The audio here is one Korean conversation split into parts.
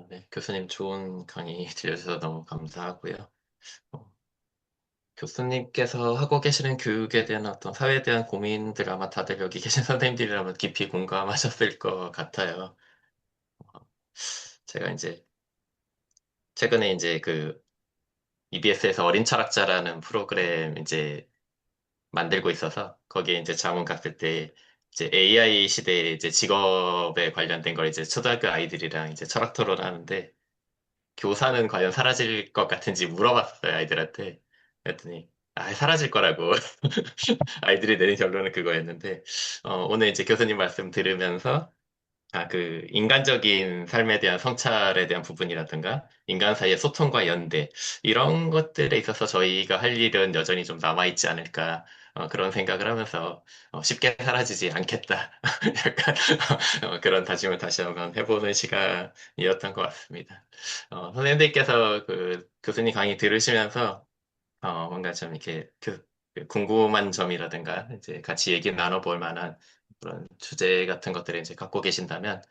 네, 교수님 좋은 강의 들려주셔서 너무 감사하고요. 어, 교수님께서 하고 계시는 교육에 대한 어떤 사회에 대한 고민들 아마 다들 여기 계신 선생님들이라면 깊이 공감하셨을 것 같아요. 어, 제가 이제 최근에 이제 그 EBS에서 어린 철학자라는 프로그램 이제 만들고 있어서 거기에 이제 자문 갔을 때 이제 AI 시대에 이제 직업에 관련된 걸 이제 초등학교 아이들이랑 이제 철학 토론하는데 교사는 과연 사라질 것 같은지 물어봤어요, 아이들한테. 그랬더니, 사라질 거라고. 아이들이 내린 결론은 그거였는데, 오늘 이제 교수님 말씀 들으면서, 인간적인 삶에 대한 성찰에 대한 부분이라든가, 인간 사이의 소통과 연대, 이런 것들에 있어서 저희가 할 일은 여전히 좀 남아있지 않을까, 그런 생각을 하면서, 쉽게 사라지지 않겠다. 약간, 그런 다짐을 다시 한번 해보는 시간이었던 것 같습니다. 선생님들께서 그 교수님 강의 들으시면서, 뭔가 좀 이렇게 그 궁금한 점이라든가, 이제 같이 얘기 나눠볼 만한 그런 주제 같은 것들을 이제 갖고 계신다면,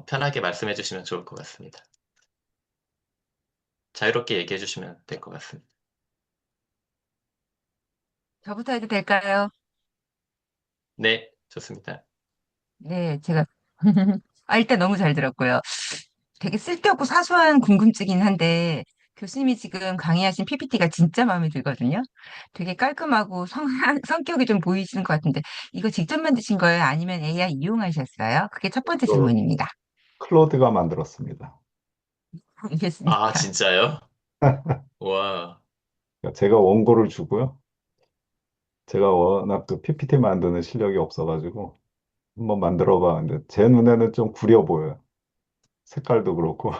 편하게 말씀해 주시면 좋을 것 같습니다. 자유롭게 얘기해 주시면 될 것 같습니다. 저부터 해도 될까요? 네, 좋습니다. 네, 제가 일단 너무 잘 들었고요. 되게 쓸데없고 사소한 궁금증이긴 한데 교수님이 지금 강의하신 PPT가 진짜 마음에 들거든요. 되게 깔끔하고 성격이 좀 보이시는 것 같은데 이거 직접 만드신 거예요? 아니면 AI 이용하셨어요? 그게 첫 번째 또 질문입니다. 클로드가 만들었습니다. 아, 알겠습니다. 진짜요? 와, 그러니까 제가 원고를 주고요. 제가 워낙 그 PPT 만드는 실력이 없어가지고 한번 만들어 봤는데 제 눈에는 좀 구려 보여요. 색깔도 그렇고.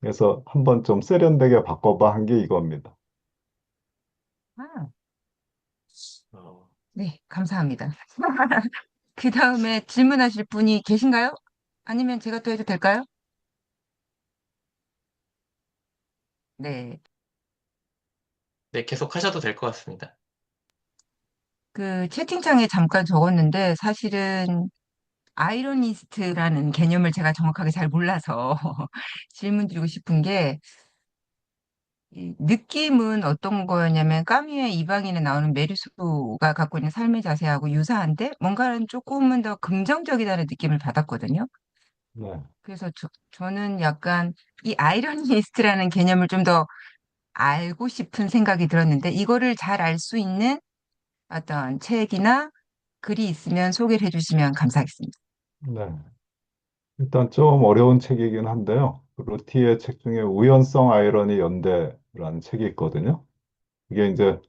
그래서 한번 좀 세련되게 바꿔봐 한 게 이겁니다. 아, 어, 네, 감사합니다. 그 다음에 질문하실 분이 계신가요? 아니면 제가 또 해도 될까요? 네. 네, 계속 하셔도 될 것 같습니다. 그 채팅창에 잠깐 적었는데 사실은 아이러니스트라는 개념을 제가 정확하게 잘 몰라서 질문 드리고 싶은 게, 이 느낌은 어떤 거였냐면 까뮈의 이방인에 나오는 메르소가 갖고 있는 삶의 자세하고 유사한데 뭔가는 조금은 더 긍정적이다는 느낌을 받았거든요. 네. 그래서 저는 약간 이 아이러니스트라는 개념을 좀 더 알고 싶은 생각이 들었는데 이거를 잘 알 수 있는 어떤 책이나 글이 있으면 소개를 해주시면 감사하겠습니다. 네. 일단 좀 어려운 책이긴 한데요. 그 루티의 책 중에 우연성 아이러니 연대라는 책이 있거든요. 이게 이제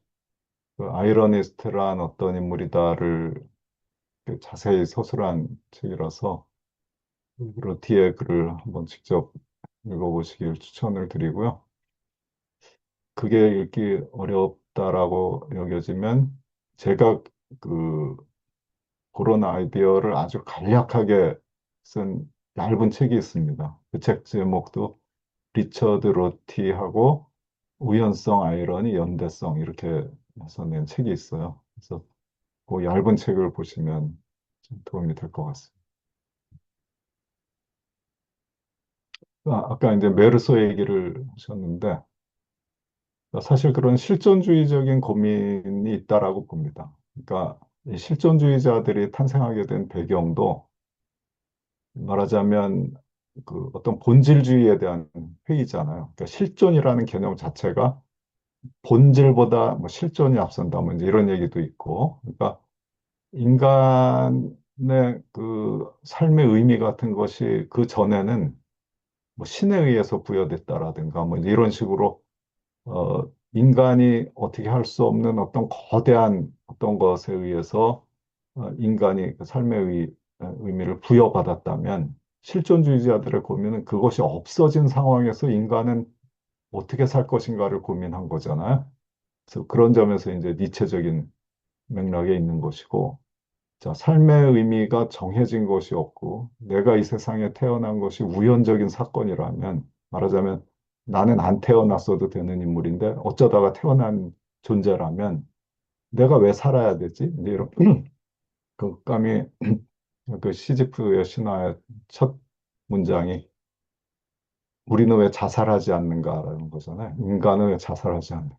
그 아이러니스트란 어떤 인물이다를 자세히 서술한 책이라서 루티의 글을 한번 직접 읽어보시길 추천을 드리고요. 그게 읽기 어렵다라고 여겨지면 제가 그 그런 아이디어를 아주 간략하게 쓴 얇은 책이 있습니다. 그 책 제목도 리처드 로티하고 우연성 아이러니 연대성 이렇게 해서 낸 책이 있어요. 그래서 그 얇은 책을 보시면 좀 도움이 될 것 같습니다. 아까 이제 메르소 얘기를 하셨는데 사실 그런 실존주의적인 고민이 있다라고 봅니다. 그러니까 이 실존주의자들이 탄생하게 된 배경도 말하자면 그 어떤 본질주의에 대한 회의잖아요. 그러니까 실존이라는 개념 자체가 본질보다 뭐 실존이 앞선다, 뭐 이제 이런 얘기도 있고, 그러니까 인간의 그 삶의 의미 같은 것이 그 전에는 뭐 신에 의해서 부여됐다라든가 뭐 이런 식으로 인간이 어떻게 할 수 없는 어떤 거대한 어떤 것에 의해서 인간이 그 삶의 의미를 부여받았다면 실존주의자들의 고민은 그것이 없어진 상황에서 인간은 어떻게 살 것인가를 고민한 거잖아요. 그래서 그런 점에서 이제 니체적인 맥락에 있는 것이고, 자, 삶의 의미가 정해진 것이 없고, 내가 이 세상에 태어난 것이 우연적인 사건이라면, 말하자면 나는 안 태어났어도 되는 인물인데, 어쩌다가 태어난 존재라면, 내가 왜 살아야 되지? 이제 이런, 그 감이 그 시지프의 신화의 첫 문장이 우리는 왜 자살하지 않는가라는 거잖아요. 인간은 왜 자살하지 않는가.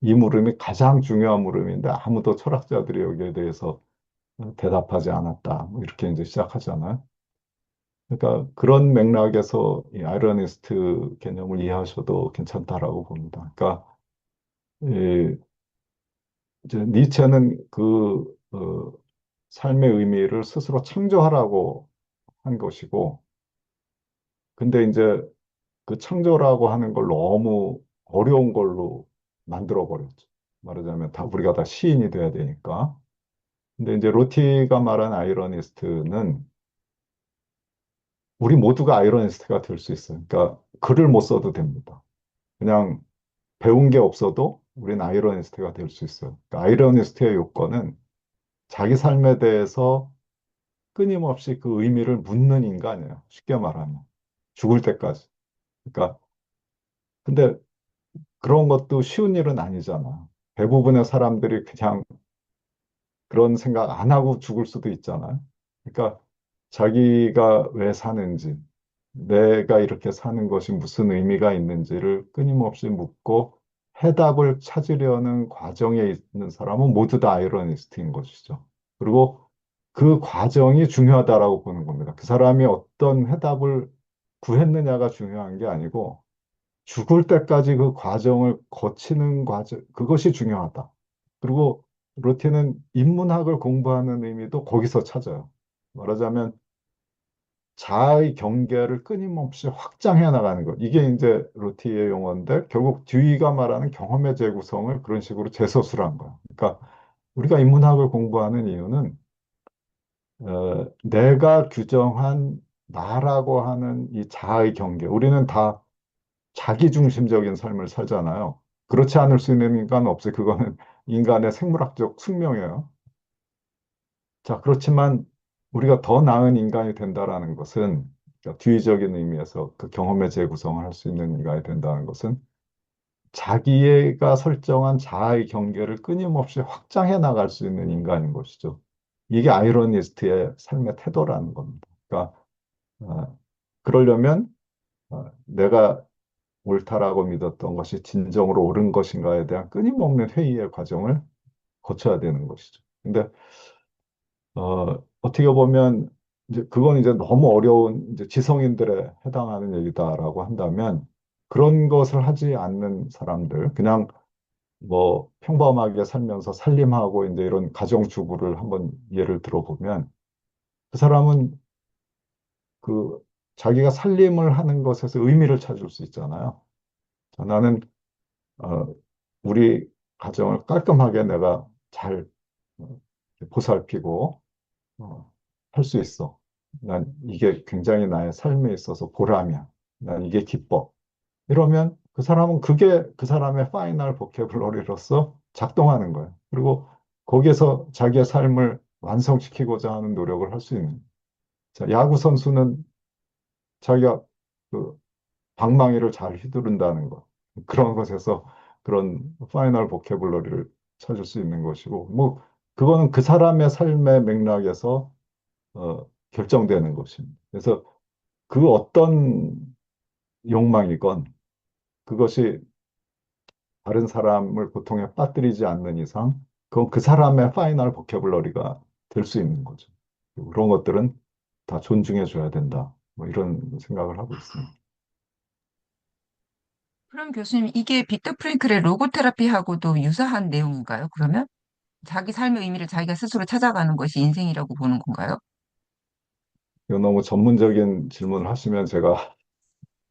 이 물음이 가장 중요한 물음인데 아무도 철학자들이 여기에 대해서 대답하지 않았다. 뭐 이렇게 이제 시작하잖아요. 그러니까 그런 맥락에서 이 아이러니스트 개념을 이해하셔도 괜찮다라고 봅니다. 그러니까 이 이제 니체는 삶의 의미를 스스로 창조하라고 한 것이고, 근데 이제 그 창조라고 하는 걸 너무 어려운 걸로 만들어 버렸죠. 말하자면 다 우리가 다 시인이 돼야 되니까. 근데 이제 로티가 말한 아이러니스트는 우리 모두가 아이러니스트가 될 수 있어요. 그러니까 글을 못 써도 됩니다. 그냥 배운 게 없어도 우리는 아이러니스트가 될 수 있어요. 그러니까 아이러니스트의 요건은 자기 삶에 대해서 끊임없이 그 의미를 묻는 인간이에요. 쉽게 말하면. 죽을 때까지. 그러니까, 근데 그런 것도 쉬운 일은 아니잖아. 대부분의 사람들이 그냥 그런 생각 안 하고 죽을 수도 있잖아요. 그러니까 자기가 왜 사는지, 내가 이렇게 사는 것이 무슨 의미가 있는지를 끊임없이 묻고 해답을 찾으려는 과정에 있는 사람은 모두 다 아이러니스트인 것이죠. 그리고 그 과정이 중요하다라고 보는 겁니다. 그 사람이 어떤 해답을 구했느냐가 중요한 게 아니고 죽을 때까지 그 과정을 거치는 과정, 그것이 중요하다. 그리고 루틴은 인문학을 공부하는 의미도 거기서 찾아요. 말하자면 자아의 경계를 끊임없이 확장해 나가는 것. 이게 이제 루티의 용어인데 결국 듀이가 말하는 경험의 재구성을 그런 식으로 재서술한 거야. 그러니까 우리가 인문학을 공부하는 이유는 내가 규정한 나라고 하는 이 자아의 경계. 우리는 다 자기중심적인 삶을 살잖아요. 그렇지 않을 수 있는 인간은 없어요. 그거는 인간의 생물학적 숙명이에요. 자, 그렇지만 우리가 더 나은 인간이 된다라는 것은 그러니까 뒤의적인 의미에서 그 경험의 재구성을 할 수 있는 인간이 된다는 것은 자기가 설정한 자아의 경계를 끊임없이 확장해 나갈 수 있는 인간인 것이죠. 이게 아이러니스트의 삶의 태도라는 겁니다. 그러니까 그러려면 내가 옳다라고 믿었던 것이 진정으로 옳은 것인가에 대한 끊임없는 회의의 과정을 거쳐야 되는 것이죠. 근데 어떻게 보면 이제 그건 이제 너무 어려운 이제 지성인들에 해당하는 얘기다라고 한다면 그런 것을 하지 않는 사람들, 그냥 뭐 평범하게 살면서 살림하고 이제 이런 가정주부를 한번 예를 들어보면 그 사람은 그 자기가 살림을 하는 것에서 의미를 찾을 수 있잖아요. 자, 나는 어, 우리 가정을 깔끔하게 내가 잘 어, 보살피고 할 수 있어. 난 이게 굉장히 나의 삶에 있어서 보람이야. 난 이게 기뻐. 이러면 그 사람은 그게 그 사람의 파이널 보캐블러리로서 작동하는 거예요. 그리고 거기에서 자기의 삶을 완성시키고자 하는 노력을 할 수 있는. 자, 야구 선수는 자기가 그 방망이를 잘 휘두른다는 것. 그런 것에서 그런 파이널 보캐블러리를 찾을 수 있는 것이고, 뭐, 그거는 그 사람의 삶의 맥락에서 결정되는 것입니다. 그래서 그 어떤 욕망이건 그것이 다른 사람을 고통에 빠뜨리지 않는 이상, 그건 그 사람의 파이널 보캐블러리가 될 수 있는 거죠. 그런 것들은 다 존중해 줘야 된다. 뭐 이런 생각을 하고 있습니다. 그럼 교수님, 이게 빅터 프랭클의 로고 테라피하고도 유사한 내용인가요? 그러면 자기 삶의 의미를 자기가 스스로 찾아가는 것이 인생이라고 보는 건가요? 이거 너무 전문적인 질문을 하시면 제가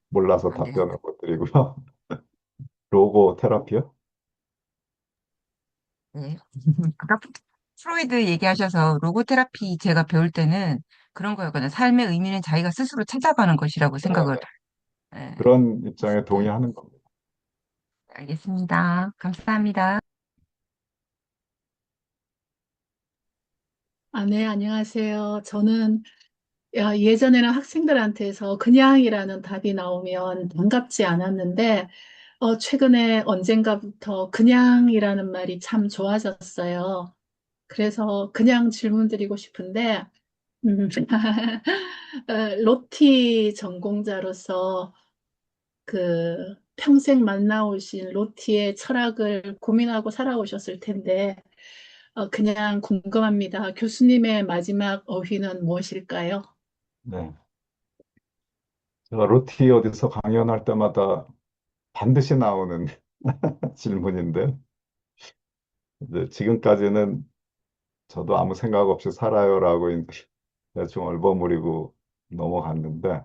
몰라서 아, 네. 답변을 못 드리고요. 로고 테라피요? 네. 아까 프로이드 얘기하셔서 로고 테라피 제가 배울 때는 그런 거였거든요. 삶의 의미는 자기가 스스로 찾아가는 것이라고 생각을. 네. 예, 그런 입장에 했었어요. 동의하는 겁니다. 알겠습니다. 감사합니다. 아, 네, 안녕하세요. 저는 예전에는 학생들한테서 그냥이라는 답이 나오면 반갑지 않았는데, 최근에 언젠가부터 그냥이라는 말이 참 좋아졌어요. 그래서 그냥 질문 드리고 싶은데, 음, 로티 전공자로서 평생 만나오신 로티의 철학을 고민하고 살아오셨을 텐데, 그냥 궁금합니다. 교수님의 마지막 어휘는 무엇일까요? 네. 제가 로티 어디서 강연할 때마다 반드시 나오는 질문인데, 이제 지금까지는 저도 아무 생각 없이 살아요라고 이제 대충 얼버무리고 넘어갔는데,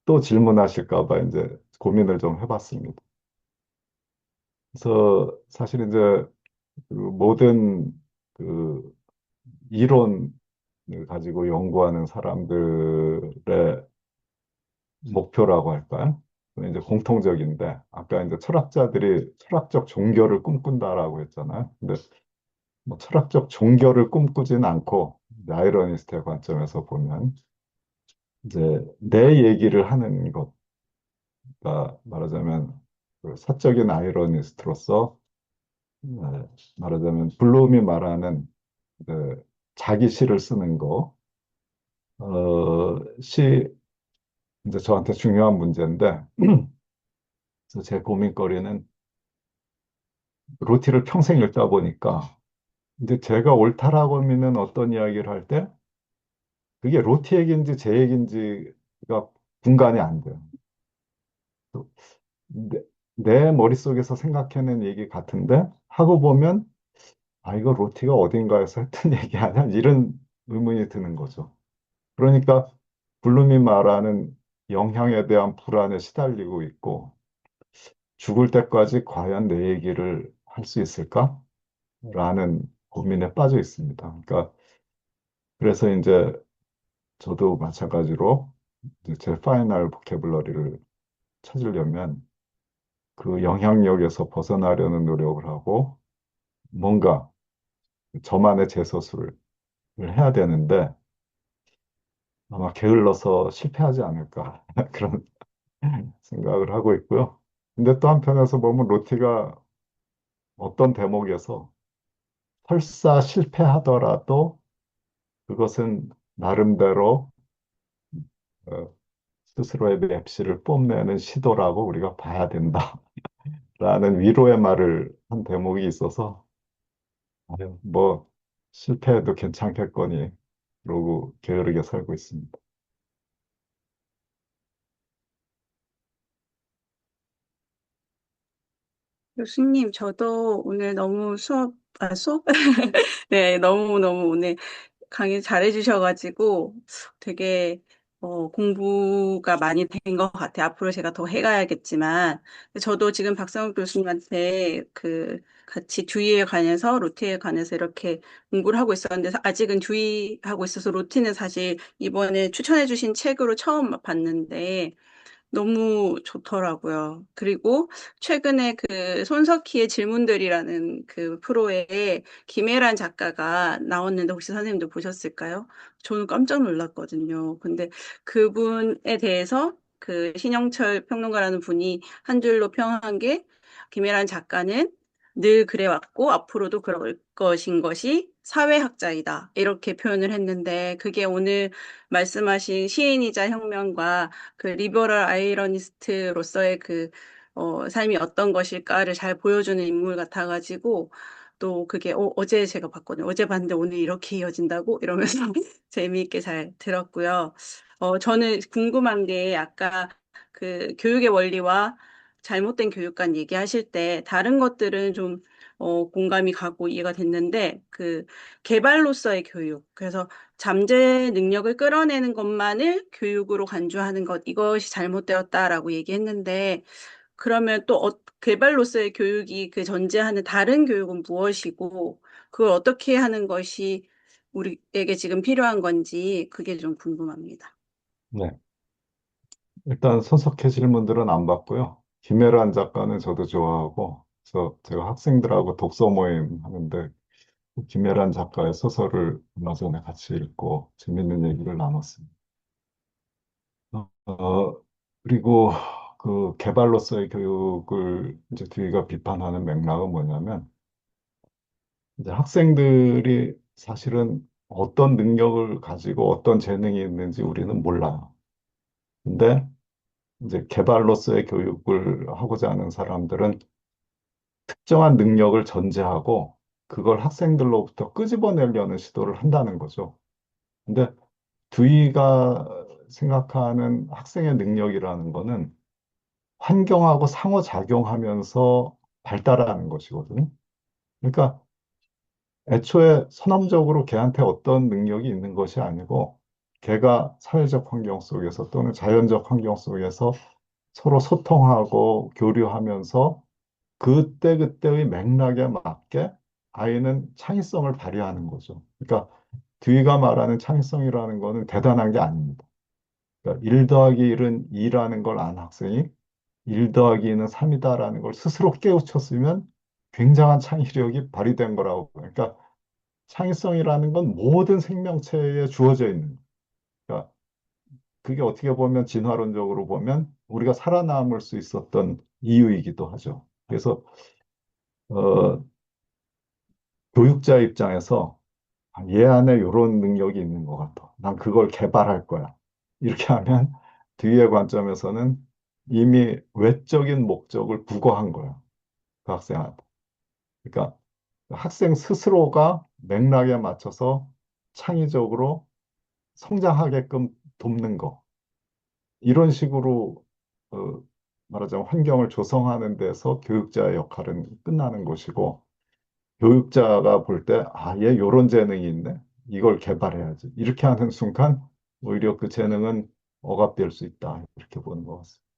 또 질문하실까 봐 이제 고민을 좀 해봤습니다. 그래서 사실 이제 그 모든 그 이론을 가지고 연구하는 사람들의 목표라고 할까요? 그건 이제 공통적인데, 아까 이제 철학자들이 철학적 종교를 꿈꾼다라고 했잖아요. 근데 뭐 철학적 종교를 꿈꾸진 않고, 이제 아이러니스트의 관점에서 보면, 이제 내 얘기를 하는 것가 말하자면 그 사적인 아이러니스트로서, 말하자면 블룸이 말하는 그 자기 시를 쓰는 거, 시 이제 저한테 중요한 문제인데, 그래서 제 고민거리는 로티를 평생 읽다 보니까 이제 제가 옳다라고 믿는 어떤 이야기를 할 때 그게 로티 얘기인지 제 얘기인지가 분간이 안 돼요. 내, 내 머릿속에서 생각해낸 얘기 같은데 하고 보면 아, 이거 로티가 어딘가에서 했던 얘기 아니야? 이런 의문이 드는 거죠. 그러니까 블룸이 말하는 영향에 대한 불안에 시달리고 있고 죽을 때까지 과연 내 얘기를 할 수 있을까? 라는 고민에 빠져 있습니다. 그러니까 그래서 이제 저도 마찬가지로 이제 제 파이널 보캐블러리를 찾으려면 그 영향력에서 벗어나려는 노력을 하고 뭔가 저만의 재서술을 해야 되는데 아마 게을러서 실패하지 않을까 그런 생각을 하고 있고요. 근데 또 한편에서 보면 로티가 어떤 대목에서 설사 실패하더라도 그것은 나름대로 어, 스스로의 맵시를 뽐내는 시도라고 우리가 봐야 된다라는 위로의 말을 한 대목이 있어서 아유, 뭐 실패해도 괜찮겠거니 그러고 게으르게 살고 있습니다. 교수님, 저도 오늘 너무 수업? 네, 너무너무 오늘 강의 잘해주셔가지고 되게 공부가 많이 된 것 같아요. 앞으로 제가 더 해가야겠지만. 저도 지금 박성욱 교수님한테 같이 듀이에 관해서, 로티에 관해서 이렇게 공부를 하고 있었는데, 아직은 듀이 하고 있어서 로티는 사실 이번에 추천해주신 책으로 처음 봤는데, 너무 좋더라고요. 그리고 최근에 손석희의 질문들이라는 프로에 김혜란 작가가 나왔는데 혹시 선생님도 보셨을까요? 저는 깜짝 놀랐거든요. 근데 그분에 대해서 신영철 평론가라는 분이 한 줄로 평한 게 김혜란 작가는 늘 그래왔고 앞으로도 그럴 것인 것이 사회학자이다. 이렇게 표현을 했는데 그게 오늘 말씀하신 시인이자 혁명가 리버럴 아이러니스트로서의 삶이 어떤 것일까를 잘 보여주는 인물 같아가지고, 또 그게, 어제 제가 봤거든요. 어제 봤는데 오늘 이렇게 이어진다고? 이러면서 재미있게 잘 들었고요. 저는 궁금한 게 아까 교육의 원리와 잘못된 교육관 얘기하실 때 다른 것들은 좀 공감이 가고 이해가 됐는데 개발로서의 교육 그래서 잠재 능력을 끌어내는 것만을 교육으로 간주하는 것, 이것이 잘못되었다라고 얘기했는데, 그러면 또 개발로서의 교육이 전제하는 다른 교육은 무엇이고, 그걸 어떻게 하는 것이 우리에게 지금 필요한 건지, 그게 좀 궁금합니다. 네. 일단 손석희 질문들은 안 봤고요. 김혜란 작가는 저도 좋아하고, 그래서 제가 학생들하고 독서 모임 하는데 김혜란 작가의 소설을 얼마 전에 같이 읽고 재밌는 얘기를 나눴습니다. 그리고 그 개발로서의 교육을 이제 뒤가 비판하는 맥락은 뭐냐면 이제 학생들이 사실은 어떤 능력을 가지고 어떤 재능이 있는지 우리는 몰라요. 근데 이제 개발로서의 교육을 하고자 하는 사람들은 특정한 능력을 전제하고 그걸 학생들로부터 끄집어내려는 시도를 한다는 거죠. 근데 두이가 생각하는 학생의 능력이라는 거는 환경하고 상호작용하면서 발달하는 것이거든요. 그러니까 애초에 선언적으로 걔한테 어떤 능력이 있는 것이 아니고 걔가 사회적 환경 속에서 또는 자연적 환경 속에서 서로 소통하고 교류하면서 그때그때의 맥락에 맞게 아이는 창의성을 발휘하는 거죠. 그러니까 듀이가 말하는 창의성이라는 거는 대단한 게 아닙니다. 그러니까 1 더하기 1은 2라는 걸 안 학생이 1 더하기 2는 3이다라는 걸 스스로 깨우쳤으면 굉장한 창의력이 발휘된 거라고. 그러니까 창의성이라는 건 모든 생명체에 주어져 있는 거예요. 그러니까 그게 어떻게 보면 진화론적으로 보면 우리가 살아남을 수 있었던 이유이기도 하죠. 그래서 어, 교육자 입장에서 아, 얘 안에 이런 능력이 있는 것 같아. 난 그걸 개발할 거야. 이렇게 하면 뒤의 관점에서는 이미 외적인 목적을 부과한 거야. 그 학생한테. 그러니까 학생 스스로가 맥락에 맞춰서 창의적으로 성장하게끔 돕는 거. 이런 식으로 어, 말하자면 환경을 조성하는 데서 교육자의 역할은 끝나는 것이고 교육자가 볼 때, 아, 얘 요런 재능이 있네. 이걸 개발해야지. 이렇게 하는 순간 오히려 그 재능은 억압될 수 있다. 이렇게 보는 것 같습니다.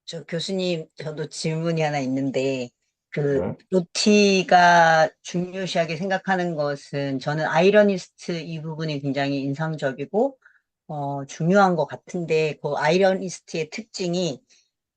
저 교수님, 저도 질문이 하나 있는데, 네. 로티가 중요시하게 생각하는 것은 저는 아이러니스트 이 부분이 굉장히 인상적이고, 중요한 것 같은데, 그 아이러니스트의 특징이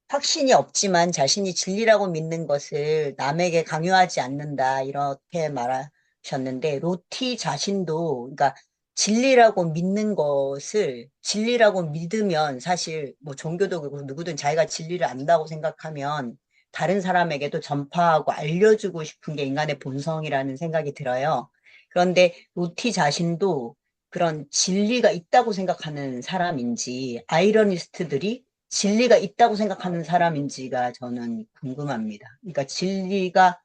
확신이 없지만 자신이 진리라고 믿는 것을 남에게 강요하지 않는다, 이렇게 말하셨는데, 로티 자신도, 그러니까 진리라고 믿는 것을 진리라고 믿으면 사실 뭐 종교도 그렇고 누구든 자기가 진리를 안다고 생각하면 다른 사람에게도 전파하고 알려주고 싶은 게 인간의 본성이라는 생각이 들어요. 그런데 로티 자신도 그런 진리가 있다고 생각하는 사람인지 아이러니스트들이 진리가 있다고 생각하는 사람인지가 저는 궁금합니다. 그러니까 진리가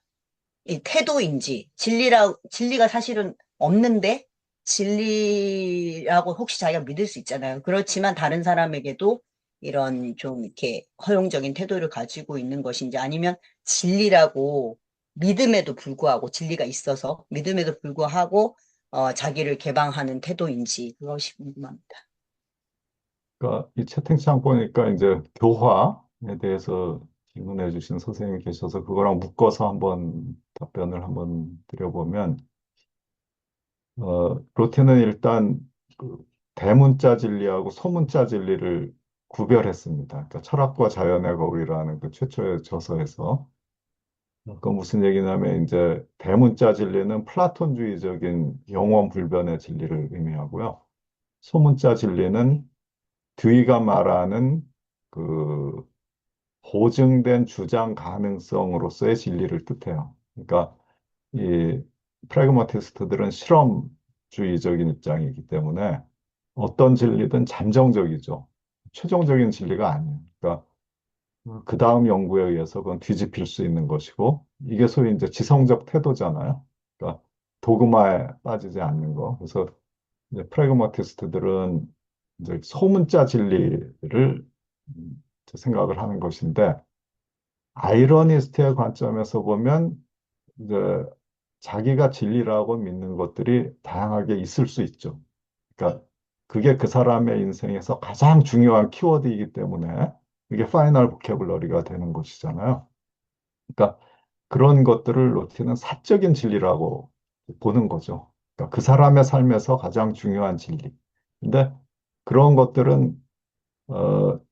이 태도인지, 진리가 사실은 없는데, 진리라고 혹시 자기가 믿을 수 있잖아요. 그렇지만 다른 사람에게도 이런 좀 이렇게 허용적인 태도를 가지고 있는 것인지, 아니면 진리라고 믿음에도 불구하고, 진리가 있어서 믿음에도 불구하고, 자기를 개방하는 태도인지, 그것이 궁금합니다. 그러니까 이 채팅창 보니까 이제 교화에 대해서 질문해 주신 선생님이 계셔서 그거랑 묶어서 한번 답변을 한번 드려보면, 로티는 일단 그 대문자 진리하고 소문자 진리를 구별했습니다. 그러니까 철학과 자연의 거울이라는 그 최초의 저서에서 그 무슨 얘기냐면 이제 대문자 진리는 플라톤주의적인 영원 불변의 진리를 의미하고요. 소문자 진리는 듀이가 말하는 그 보증된 주장 가능성으로서의 진리를 뜻해요. 그러니까 이 프래그마티스트들은 실험주의적인 입장이기 때문에 어떤 진리든 잠정적이죠. 최종적인 진리가 아니에요. 그러니까 그 다음 연구에 의해서 그건 뒤집힐 수 있는 것이고 이게 소위 이제 지성적 태도잖아요. 그러니까 도그마에 빠지지 않는 거. 그래서 이제 프래그마티스트들은 이제 소문자 진리를 이제 생각을 하는 것인데 아이러니스트의 관점에서 보면 이제 자기가 진리라고 믿는 것들이 다양하게 있을 수 있죠. 그러니까 그게 그 사람의 인생에서 가장 중요한 키워드이기 때문에 이게 파이널 보캐블러리가 되는 것이잖아요. 그러니까 그런 것들을 로티는 사적인 진리라고 보는 거죠. 그러니까 그 사람의 삶에서 가장 중요한 진리. 근데 그런 것들은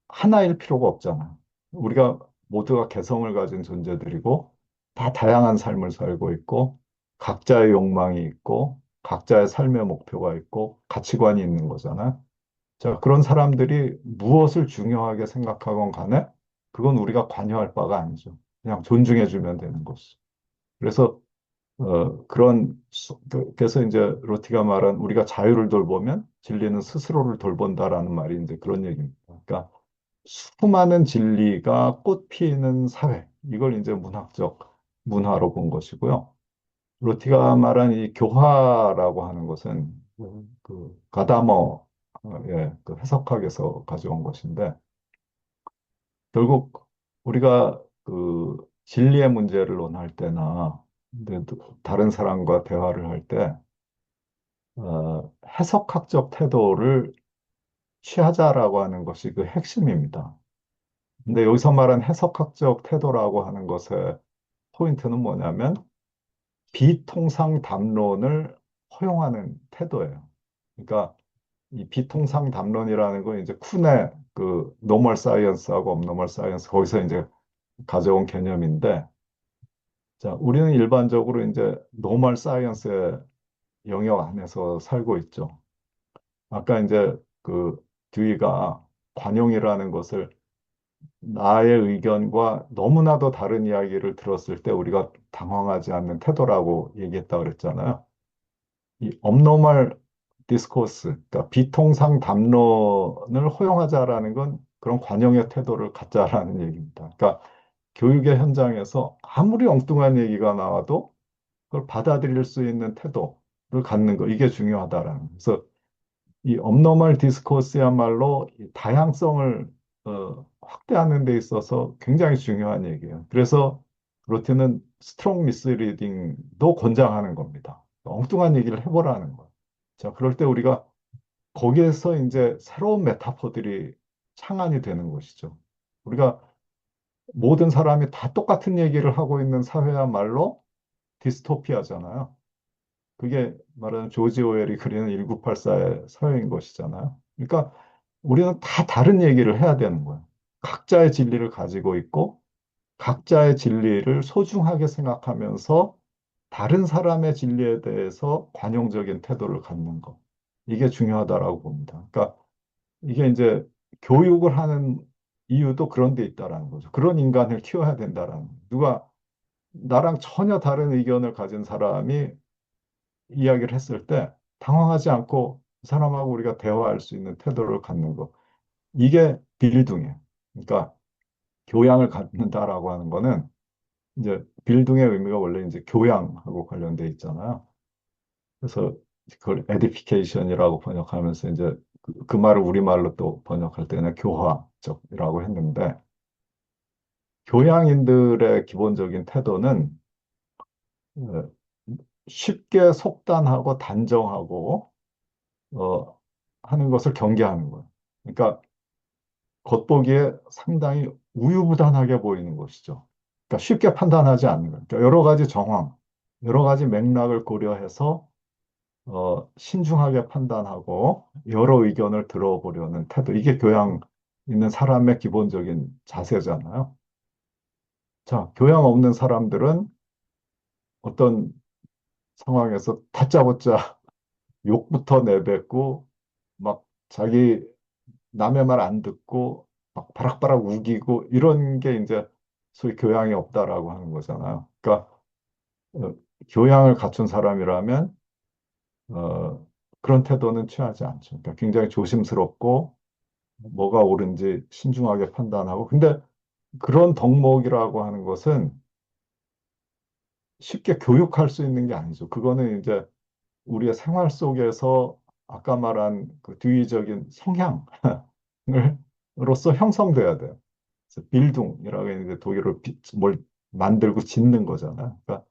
하나일 필요가 없잖아요. 우리가 모두가 개성을 가진 존재들이고 다 다양한 삶을 살고 있고 각자의 욕망이 있고 각자의 삶의 목표가 있고 가치관이 있는 거잖아요. 자, 그런 사람들이 무엇을 중요하게 생각하건 간에 그건 우리가 관여할 바가 아니죠. 그냥 존중해 주면 되는 것이죠. 그래서 그래서 이제 로티가 말한 우리가 자유를 돌보면 진리는 스스로를 돌본다라는 말이 이제 그런 얘기입니다. 그러니까 수많은 진리가 꽃 피는 사회, 이걸 이제 문화로 본 것이고요. 로티가 말한 이 교화라고 하는 것은 그 가다머의 그 해석학에서 가져온 것인데, 결국 우리가 그 진리의 문제를 논할 때나 근데 또 다른 사람과 대화를 할 때 해석학적 태도를 취하자라고 하는 것이 그 핵심입니다. 근데 여기서 말한 해석학적 태도라고 하는 것의 포인트는 뭐냐면 비통상 담론을 허용하는 태도예요. 그러니까 이 비통상 담론이라는 건 이제 쿤의 그 노멀 사이언스하고 업노멀 사이언스 거기서 이제 가져온 개념인데, 자, 우리는 일반적으로 이제 노멀 사이언스의 영역 안에서 살고 있죠. 아까 이제 그 듀이가 관용이라는 것을 나의 의견과 너무나도 다른 이야기를 들었을 때 우리가 당황하지 않는 태도라고 얘기했다 그랬잖아요. 이 업노멀 디스코스, 그러니까 비통상 담론을 허용하자라는 건 그런 관용의 태도를 갖자라는 얘기입니다. 그러니까 교육의 현장에서 아무리 엉뚱한 얘기가 나와도 그걸 받아들일 수 있는 태도를 갖는 거, 이게 중요하다라는 거. 그래서 이 업노멀 디스코스야말로 이 다양성을 확대하는 데 있어서 굉장히 중요한 얘기예요. 그래서 로트는 스트롱 미스리딩도 권장하는 겁니다. 엉뚱한 얘기를 해보라는 거예요. 자, 그럴 때 우리가 거기에서 이제 새로운 메타포들이 창안이 되는 것이죠. 우리가 모든 사람이 다 똑같은 얘기를 하고 있는 사회야말로 디스토피아잖아요. 그게 말하는 조지 오웰이 그리는 1984의 사회인 것이잖아요. 그러니까 우리는 다 다른 얘기를 해야 되는 거예요. 각자의 진리를 가지고 있고 각자의 진리를 소중하게 생각하면서 다른 사람의 진리에 대해서 관용적인 태도를 갖는 것. 이게 중요하다라고 봅니다. 그러니까 이게 이제 교육을 하는 이유도 그런 데 있다라는 거죠. 그런 인간을 키워야 된다라는 거예요. 누가 나랑 전혀 다른 의견을 가진 사람이 이야기를 했을 때 당황하지 않고 그 사람하고 우리가 대화할 수 있는 태도를 갖는 거. 이게 빌둥이에요. 그러니까 교양을 갖는다라고 하는 거는 이제 빌둥의 의미가 원래 이제 교양하고 관련돼 있잖아요. 그래서 그걸 에디피케이션이라고 번역하면서 이제 그 말을 우리말로 또 번역할 때는 교화적이라고 했는데, 교양인들의 기본적인 태도는 어, 쉽게 속단하고 단정하고 어, 하는 것을 경계하는 거예요. 그러니까 겉보기에 상당히 우유부단하게 보이는 것이죠. 그러니까 쉽게 판단하지 않는 거예요. 그러니까 여러 가지 정황, 여러 가지 맥락을 고려해서 신중하게 판단하고 여러 의견을 들어보려는 태도. 이게 교양 있는 사람의 기본적인 자세잖아요. 자, 교양 없는 사람들은 어떤 상황에서 다짜고짜 욕부터 내뱉고 막 자기 남의 말 안 듣고 막 바락바락 우기고 이런 게 이제 소위 교양이 없다라고 하는 거잖아요. 그러니까 어, 교양을 갖춘 사람이라면 어, 그런 태도는 취하지 않죠. 그러니까 굉장히 조심스럽고 뭐가 옳은지 신중하게 판단하고. 근데 그런 덕목이라고 하는 것은 쉽게 교육할 수 있는 게 아니죠. 그거는 이제 우리의 생활 속에서 아까 말한 그 뒤의적인 성향으로서 형성돼야 돼요. 그래서 빌둥이라고 했는데 독일어로 뭘 만들고 짓는 거잖아요. 그러니까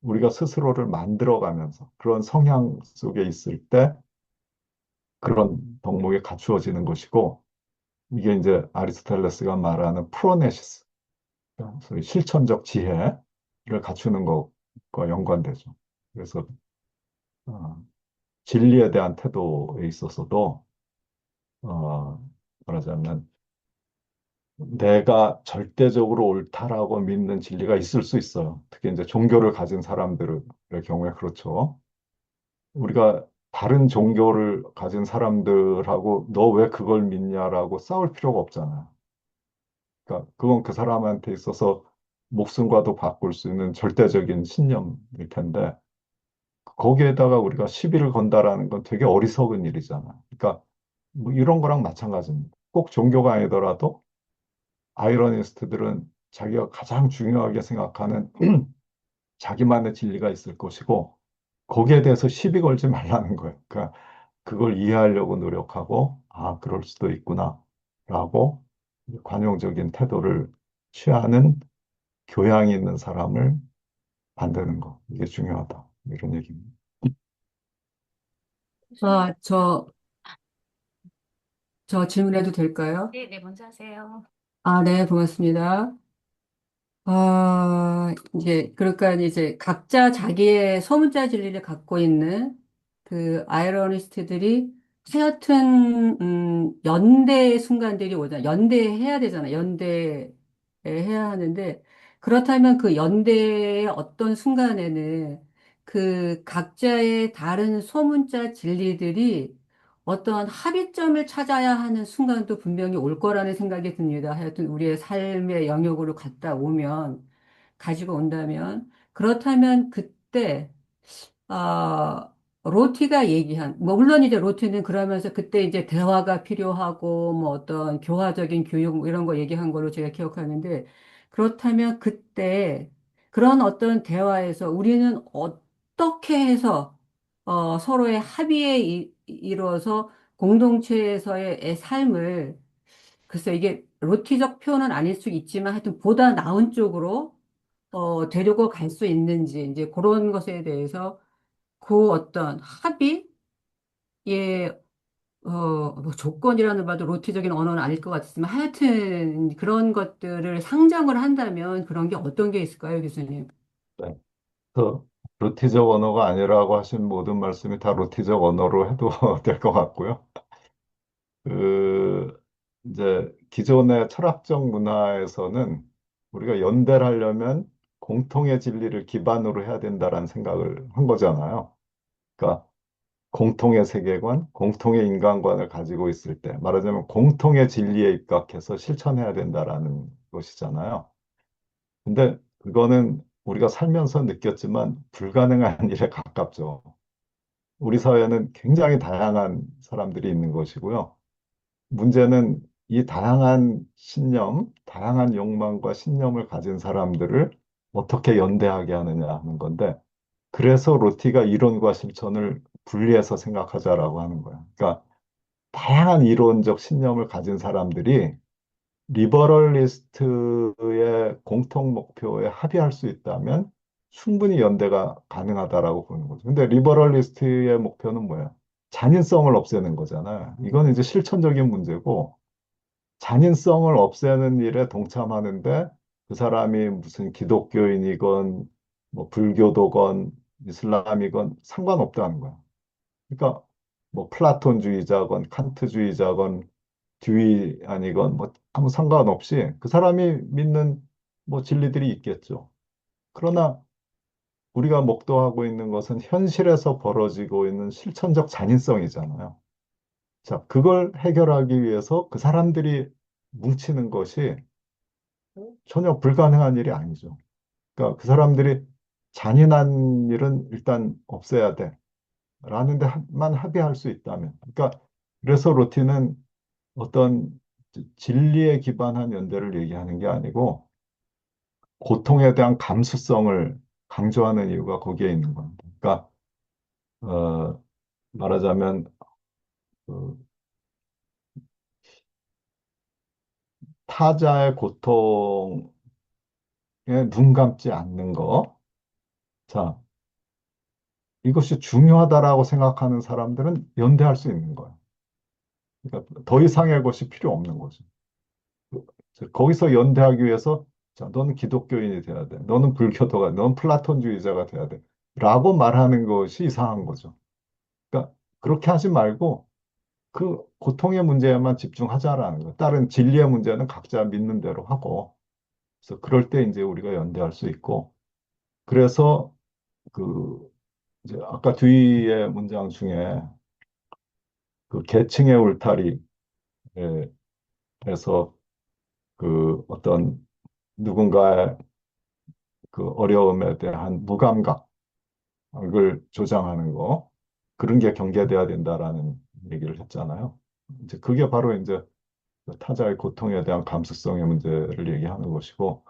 우리가 스스로를 만들어가면서 그런 성향 속에 있을 때 그런 덕목이 갖추어지는 것이고, 이게 이제 아리스토텔레스가 말하는 프로네시스, 소위 실천적 지혜를 갖추는 것과 연관되죠. 그래서 어, 진리에 대한 태도에 있어서도 말하자면 내가 절대적으로 옳다라고 믿는 진리가 있을 수 있어요. 특히 이제 종교를 가진 사람들의 경우에 그렇죠. 우리가 다른 종교를 가진 사람들하고 너 왜 그걸 믿냐라고 싸울 필요가 없잖아요. 그러니까 그건 그 사람한테 있어서 목숨과도 바꿀 수 있는 절대적인 신념일 텐데, 거기에다가 우리가 시비를 건다라는 건 되게 어리석은 일이잖아. 그러니까 뭐 이런 거랑 마찬가지입니다. 꼭 종교가 아니더라도 아이러니스트들은 자기가 가장 중요하게 생각하는 자기만의 진리가 있을 것이고, 거기에 대해서 시비 걸지 말라는 거예요. 그러니까 그걸 이해하려고 노력하고, 아, 그럴 수도 있구나, 라고 관용적인 태도를 취하는 교양이 있는 사람을 만드는 거. 이게 중요하다. 이런 얘기입니다. 아, 저 질문해도 될까요? 네, 네, 먼저 하세요. 아, 네, 고맙습니다. 그러니까 이제 각자 자기의 소문자 진리를 갖고 있는 그 아이러니스트들이 하여튼, 연대의 순간들이 오잖아. 연대해야 되잖아. 연대해야 하는데, 그렇다면 그 연대의 어떤 순간에는 그 각자의 다른 소문자 진리들이 어떤 합의점을 찾아야 하는 순간도 분명히 올 거라는 생각이 듭니다. 하여튼 우리의 삶의 영역으로 갔다 오면, 가지고 온다면, 그렇다면 그때, 아, 로티가 얘기한, 뭐, 물론 이제 로티는 그러면서 그때 이제 대화가 필요하고, 뭐 어떤 교화적인 교육 뭐 이런 거 얘기한 걸로 제가 기억하는데, 그렇다면 그때 그런 어떤 대화에서 우리는 어떻게 해서, 서로의 합의에 이뤄서 공동체에서의 삶을, 글쎄 이게 로티적 표현은 아닐 수 있지만 하여튼 보다 나은 쪽으로, 데리고 갈 수 있는지, 이제 그런 것에 대해서 그 어떤 합의의, 뭐 조건이라는 말도 로티적인 언어는 아닐 것 같지만 하여튼 그런 것들을 상정을 한다면 그런 게 어떤 게 있을까요, 교수님? 네. 그래서 루티적 언어가 아니라고 하신 모든 말씀이 다 루티적 언어로 해도 될 것 같고요. 그, 이제 기존의 철학적 문화에서는 우리가 연대를 하려면 공통의 진리를 기반으로 해야 된다라는 생각을 한 거잖아요. 그러니까 공통의 세계관, 공통의 인간관을 가지고 있을 때, 말하자면 공통의 진리에 입각해서 실천해야 된다라는 것이잖아요. 근데 그거는 우리가 살면서 느꼈지만 불가능한 일에 가깝죠. 우리 사회는 굉장히 다양한 사람들이 있는 것이고요. 문제는 이 다양한 신념, 다양한 욕망과 신념을 가진 사람들을 어떻게 연대하게 하느냐 하는 건데, 그래서 로티가 이론과 실천을 분리해서 생각하자라고 하는 거예요. 그러니까 다양한 이론적 신념을 가진 사람들이 리버럴리스트의 공통 목표에 합의할 수 있다면 충분히 연대가 가능하다라고 보는 거죠. 근데 리버럴리스트의 목표는 뭐야? 잔인성을 없애는 거잖아요. 이건 이제 실천적인 문제고, 잔인성을 없애는 일에 동참하는데 그 사람이 무슨 기독교인이건 뭐 불교도건 이슬람이건 상관없다는 거야. 그러니까 뭐 플라톤주의자건 칸트주의자건 듀이 아니건 뭐 아무 상관없이 그 사람이 믿는 뭐 진리들이 있겠죠. 그러나 우리가 목도하고 있는 것은 현실에서 벌어지고 있는 실천적 잔인성이잖아요. 자, 그걸 해결하기 위해서 그 사람들이 뭉치는 것이 전혀 불가능한 일이 아니죠. 그러니까 그 사람들이 잔인한 일은 일단 없애야 돼. 라는 데만 합의할 수 있다면. 그러니까 그래서 로티는 어떤 진리에 기반한 연대를 얘기하는 게 아니고 고통에 대한 감수성을 강조하는 이유가 거기에 있는 겁니다. 그러니까 어, 말하자면 그 타자의 고통에 눈 감지 않는 거. 자, 이것이 중요하다라고 생각하는 사람들은 연대할 수 있는 거예요. 그러니까 더 이상의 것이 필요 없는 거죠. 거기서 연대하기 위해서 자, 너는 기독교인이 돼야 돼. 너는 불교도가, 너는 플라톤주의자가 돼야 돼. 라고 말하는 것이 이상한 거죠. 그러니까 그렇게 하지 말고 그 고통의 문제에만 집중하자라는 거. 다른 진리의 문제는 각자 믿는 대로 하고. 그래서 그럴 때 이제 우리가 연대할 수 있고. 그래서 그 이제 아까 뒤에 문장 중에 그 계층의 울타리에서 그 어떤 누군가의 그 어려움에 대한 무감각을 조장하는 거, 그런 게 경계돼야 된다라는 얘기를 했잖아요. 이제 그게 바로 이제 타자의 고통에 대한 감수성의 문제를 얘기하는 것이고,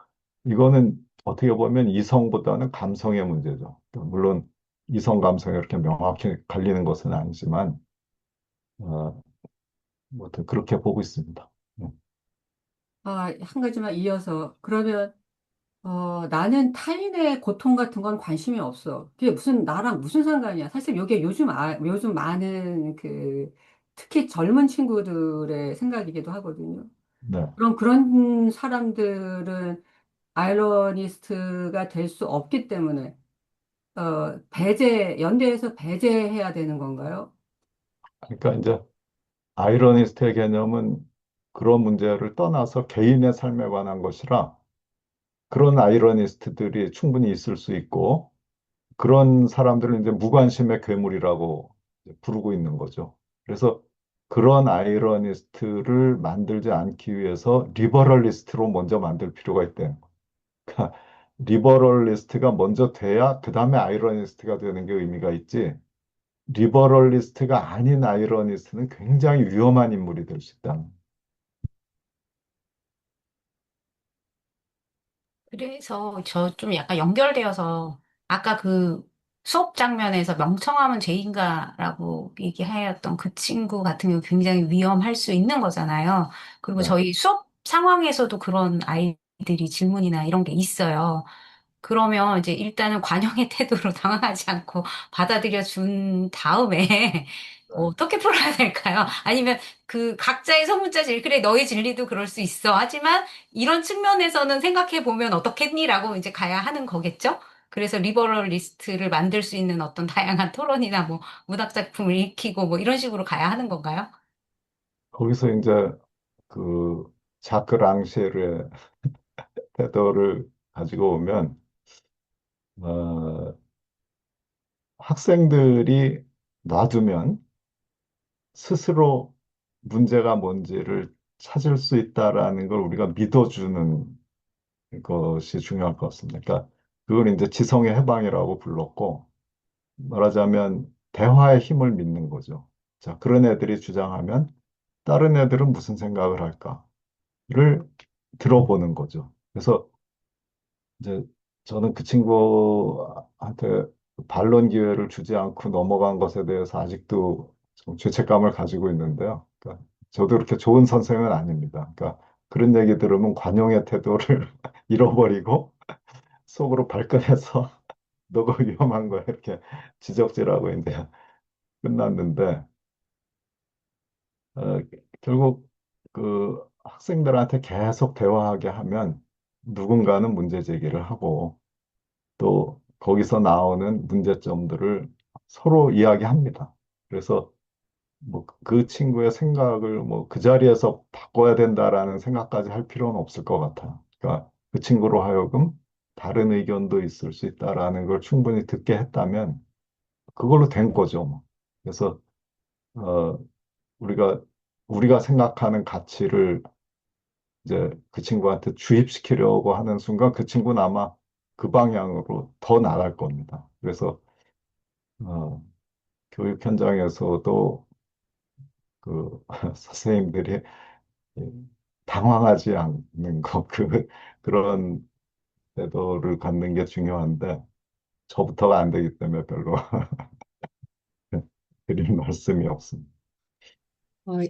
이거는 어떻게 보면 이성보다는 감성의 문제죠. 물론 이성 감성이 이렇게 명확히 갈리는 것은 아니지만, 어, 뭐 그렇게 보고 있습니다. 한 가지만 이어서, 그러면, 나는 타인의 고통 같은 건 관심이 없어. 그게 나랑 무슨 상관이야. 사실 이게 요즘 많은 특히 젊은 친구들의 생각이기도 하거든요. 네. 그럼 그런 사람들은 아이러니스트가 될 수 없기 때문에, 연대에서 배제해야 되는 건가요? 그러니까 이제 아이러니스트의 개념은 그런 문제를 떠나서 개인의 삶에 관한 것이라 그런 아이러니스트들이 충분히 있을 수 있고 그런 사람들을 이제 무관심의 괴물이라고 이제 부르고 있는 거죠. 그래서 그런 아이러니스트를 만들지 않기 위해서 리버럴리스트로 먼저 만들 필요가 있대요. 그러니까 리버럴리스트가 먼저 돼야 그 다음에 아이러니스트가 되는 게 의미가 있지. 리버럴리스트가 아닌 아이러니스트는 굉장히 위험한 인물이 될 수 있다. 그래서 저 좀 약간 연결되어서 아까 그 수업 장면에서 명청하면 죄인가라고 얘기하였던 그 친구 같은 경우 굉장히 위험할 수 있는 거잖아요. 그리고 네. 저희 수업 상황에서도 그런 아이들이 질문이나 이런 게 있어요. 그러면 이제 일단은 관용의 태도로 당황하지 않고 받아들여 준 다음에 어떻게 풀어야 될까요? 아니면 그 각자의 소문자 그래, 너의 진리도 그럴 수 있어. 하지만 이런 측면에서는 생각해 보면 어떻겠니라고 이제 가야 하는 거겠죠? 그래서 리버럴 리스트를 만들 수 있는 어떤 다양한 토론이나 뭐 문학 작품을 읽히고 뭐 이런 식으로 가야 하는 건가요? 거기서 이제 그 자크 랑시르의 태도를 가지고 오면 어, 학생들이 놔두면 스스로 문제가 뭔지를 찾을 수 있다라는 걸 우리가 믿어주는 것이 중요할 것 같습니다. 그러니까 그걸 이제 지성의 해방이라고 불렀고 말하자면 대화의 힘을 믿는 거죠. 자, 그런 애들이 주장하면 다른 애들은 무슨 생각을 할까를 들어보는 거죠. 그래서 이제 저는 그 친구한테 반론 기회를 주지 않고 넘어간 것에 대해서 아직도 좀 죄책감을 가지고 있는데요. 그러니까 저도 그렇게 좋은 선생은 아닙니다. 그러니까 그런 얘기 들으면 관용의 태도를 잃어버리고 속으로 발끈해서 너가 위험한 거야 이렇게 지적질하고 이제 끝났는데 어, 결국 그 학생들한테 계속 대화하게 하면 누군가는 문제 제기를 하고 또 거기서 나오는 문제점들을 서로 이야기합니다. 그래서 뭐 그 친구의 생각을 뭐 그 자리에서 바꿔야 된다라는 생각까지 할 필요는 없을 것 같아요. 그러니까 그 친구로 하여금 다른 의견도 있을 수 있다라는 걸 충분히 듣게 했다면 그걸로 된 거죠. 뭐. 그래서 어, 우리가 우리가 생각하는 가치를 이제 그 친구한테 주입시키려고 하는 순간 그 친구는 아마 그 방향으로 더 나갈 겁니다. 그래서 어, 교육 현장에서도 그 선생님들이 당황하지 않는 것, 그런 태도를 갖는 게 중요한데 저부터가 안 되기 때문에 별로 드릴 말씀이 없습니다.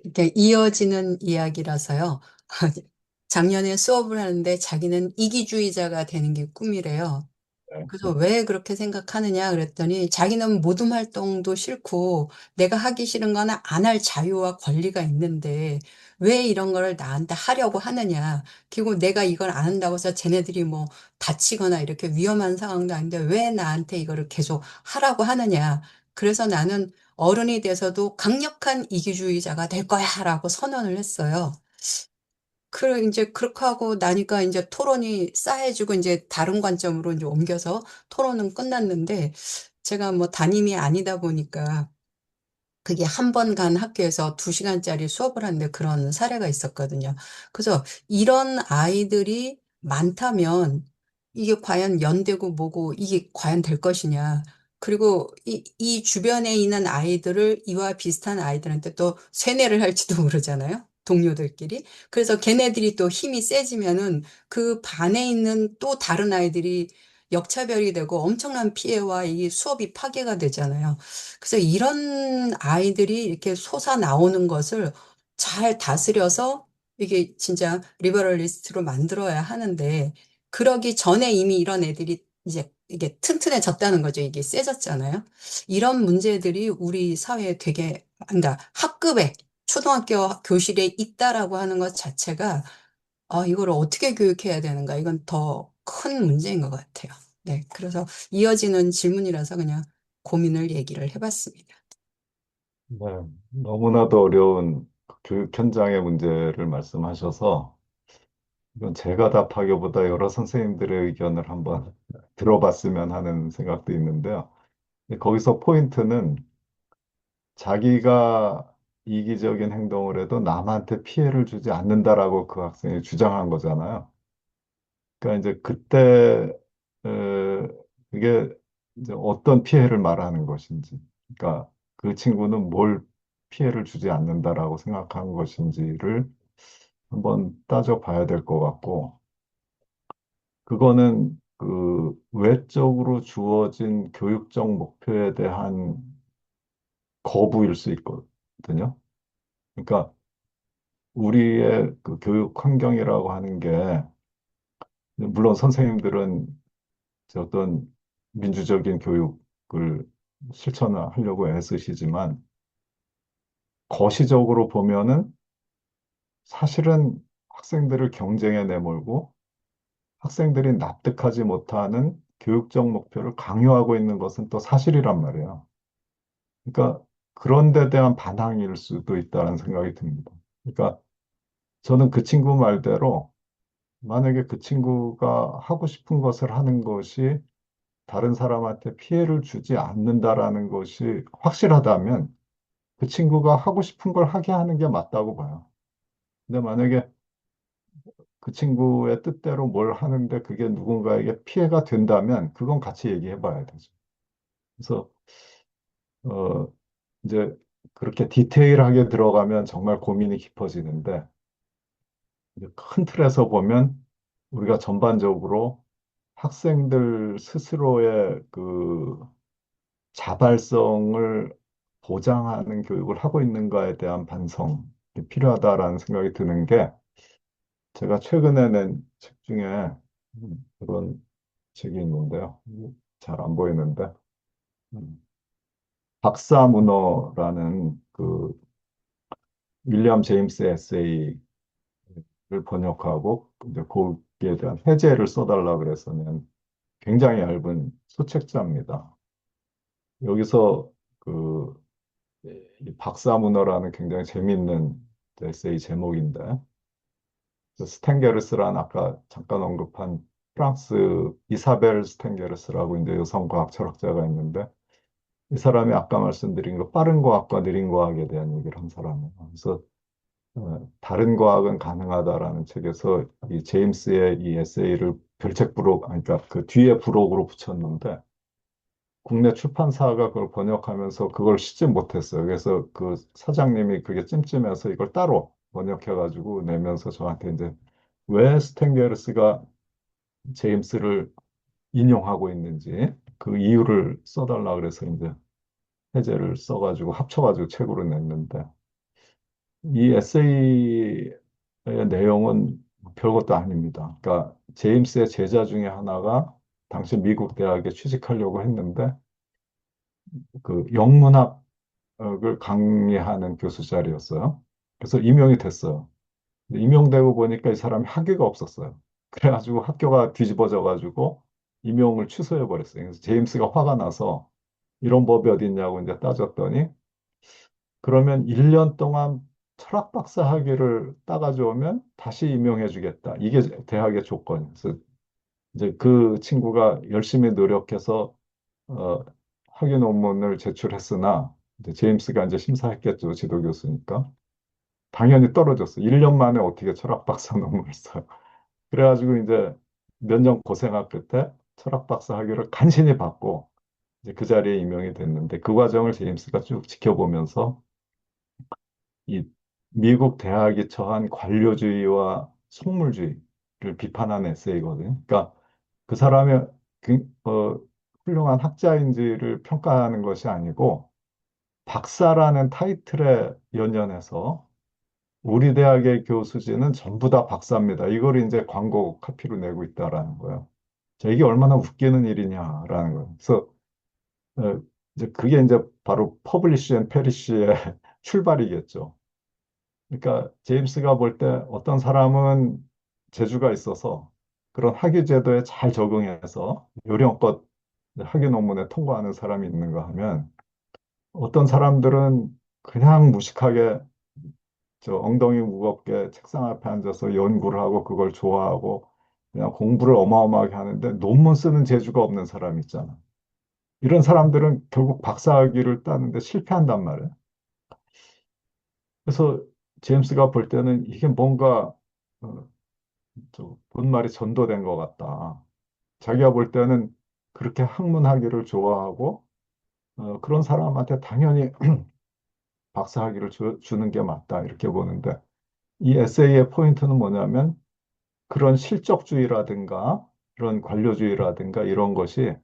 이렇게 이어지는 이야기라서요. 작년에 수업을 하는데 자기는 이기주의자가 되는 게 꿈이래요. 네, 그래서 왜 그렇게 생각하느냐 그랬더니 자기는 모둠 활동도 싫고 내가 하기 싫은 거는 안 할 자유와 권리가 있는데 왜 이런 거를 나한테 하려고 하느냐. 그리고 내가 이걸 안 한다고 해서 쟤네들이 뭐 다치거나 이렇게 위험한 상황도 아닌데 왜 나한테 이거를 계속 하라고 하느냐. 그래서 나는 어른이 돼서도 강력한 이기주의자가 될 거야라고 선언을 했어요. 그래, 이제 그렇게 하고 나니까 이제 토론이 싸해지고 이제 다른 관점으로 이제 옮겨서 토론은 끝났는데 제가 뭐 담임이 아니다 보니까 그게 한 번 간 학교에서 2시간짜리 수업을 하는데 그런 사례가 있었거든요. 그래서 이런 아이들이 많다면 이게 과연 연대고 뭐고 이게 과연 될 것이냐. 그리고 이 주변에 있는 아이들을 이와 비슷한 아이들한테 또 세뇌를 할지도 모르잖아요. 동료들끼리. 그래서 걔네들이 또 힘이 세지면은 그 반에 있는 또 다른 아이들이 역차별이 되고 엄청난 피해와 이 수업이 파괴가 되잖아요. 그래서 이런 아이들이 이렇게 솟아 나오는 것을 잘 다스려서 이게 진짜 리버럴리스트로 만들어야 하는데 그러기 전에 이미 이런 애들이 이제 이게 튼튼해졌다는 거죠. 이게 세졌잖아요. 이런 문제들이 우리 사회에 되게, 그러니까 학급에, 초등학교 교실에 있다라고 하는 것 자체가, 이걸 어떻게 교육해야 되는가. 이건 더 큰 문제인 것 같아요. 네. 그래서 이어지는 질문이라서 그냥 고민을 얘기를 해봤습니다. 네, 너무나도 어려운 교육 현장의 문제를 말씀하셔서 이건 제가 답하기보다 여러 선생님들의 의견을 한번 들어봤으면 하는 생각도 있는데요. 거기서 포인트는 자기가 이기적인 행동을 해도 남한테 피해를 주지 않는다라고 그 학생이 주장한 거잖아요. 그러니까 이제 그때 그게 이제 어떤 피해를 말하는 것인지, 그러니까 그 친구는 뭘 피해를 주지 않는다라고 생각한 것인지를 한번 따져봐야 될 것 같고, 그거는 그 외적으로 주어진 교육적 목표에 대한 거부일 수 있거든요. 그러니까 우리의 그 교육 환경이라고 하는 게 물론 선생님들은 이제 어떤 민주적인 교육을 실천하려고 애쓰시지만 거시적으로 보면은 사실은 학생들을 경쟁에 내몰고 학생들이 납득하지 못하는 교육적 목표를 강요하고 있는 것은 또 사실이란 말이에요. 그러니까 그런 데 대한 반항일 수도 있다는 생각이 듭니다. 그러니까 저는 그 친구 말대로 만약에 그 친구가 하고 싶은 것을 하는 것이 다른 사람한테 피해를 주지 않는다라는 것이 확실하다면 그 친구가 하고 싶은 걸 하게 하는 게 맞다고 봐요. 근데 만약에 그 친구의 뜻대로 뭘 하는데 그게 누군가에게 피해가 된다면 그건 같이 얘기해 봐야 되죠. 그래서 어 이제 그렇게 디테일하게 들어가면 정말 고민이 깊어지는데 이제 큰 틀에서 보면 우리가 전반적으로 학생들 스스로의 그 자발성을 보장하는 교육을 하고 있는가에 대한 반성이 필요하다라는 생각이 드는 게 제가 최근에 낸 책 중에 그런 책이 있는데요. 잘 안 보이는데 음, 박사문어라는 그 윌리엄 제임스 에세이를 번역하고 이제 거기에 대한 해제를 써달라 그래서는 굉장히 얇은 소책자입니다. 여기서 그 이 박사문어라는 굉장히 재미있는 에세이 제목인데 그 스텐게르스란 아까 잠깐 언급한 프랑스 이사벨 스텐게르스라고 이제 여성 과학 철학자가 있는데 이 사람이 아까 말씀드린 거 빠른 과학과 느린 과학에 대한 얘기를 한 사람이에요. 그래서 다른 과학은 가능하다라는 책에서 이 제임스의 이 에세이를 별책 부록, 아니, 그러니까 그 뒤에 부록으로 붙였는데 국내 출판사가 그걸 번역하면서 그걸 싣지 못했어요. 그래서 그 사장님이 그게 찜찜해서 이걸 따로 번역해가지고 내면서 저한테 이제 왜 스텐게르스가 제임스를 인용하고 있는지 그 이유를 써달라 그래서 이제 해제를 써가지고 합쳐가지고 책으로 냈는데 이 에세이의 내용은 별것도 아닙니다. 그러니까 제임스의 제자 중에 하나가 당시 미국 대학에 취직하려고 했는데 그 영문학을 강의하는 교수 자리였어요. 그래서 임용이 됐어요. 근데 임용되고 보니까 이 사람이 학위가 없었어요. 그래가지고 학교가 뒤집어져 가지고 임용을 취소해 버렸어요. 그래서 제임스가 화가 나서 이런 법이 어디 있냐고 이제 따졌더니 그러면 1년 동안 철학 박사 학위를 따가지고 오면 다시 임용해 주겠다. 이게 대학의 조건이에요. 그래서 이제 그 친구가 열심히 노력해서 어, 학위 논문을 제출했으나 이제 제임스가 이제 심사했겠죠. 지도 교수니까. 당연히 떨어졌어. 1년 만에 어떻게 철학 박사 논문을 써요. 그래가지고 이제 몇 년 고생한 끝에 철학 박사 학위를 간신히 받고 이제 그 자리에 임명이 됐는데 그 과정을 제임스가 쭉 지켜보면서 이 미국 대학이 처한 관료주의와 속물주의를 비판한 에세이거든요. 그러니까 그 사람의 훌륭한 학자인지를 평가하는 것이 아니고 박사라는 타이틀에 연연해서 우리 대학의 교수진은 전부 다 박사입니다. 이걸 이제 광고 카피로 내고 있다라는 거예요. 자, 이게 얼마나 웃기는 일이냐라는 거예요. 그래서 이제 그게 이제 바로 퍼블리쉬 앤 페리쉬의 출발이겠죠. 그러니까 제임스가 볼 때 어떤 사람은 재주가 있어서 그런 학위 제도에 잘 적응해서 요령껏 학위 논문에 통과하는 사람이 있는가 하면 어떤 사람들은 그냥 무식하게 저 엉덩이 무겁게 책상 앞에 앉아서 연구를 하고 그걸 좋아하고 그냥 공부를 어마어마하게 하는데 논문 쓰는 재주가 없는 사람 있잖아. 이런 사람들은 결국 박사학위를 따는데 실패한단 말이에요. 그래서 제임스가 볼 때는 이게 뭔가 어, 본말이 전도된 것 같다. 자기가 볼 때는 그렇게 학문하기를 좋아하고 그런 사람한테 당연히 박사학위를 주는 게 맞다 이렇게 보는데 이 에세이의 포인트는 뭐냐면 그런 실적주의라든가 그런 관료주의라든가 이런 것이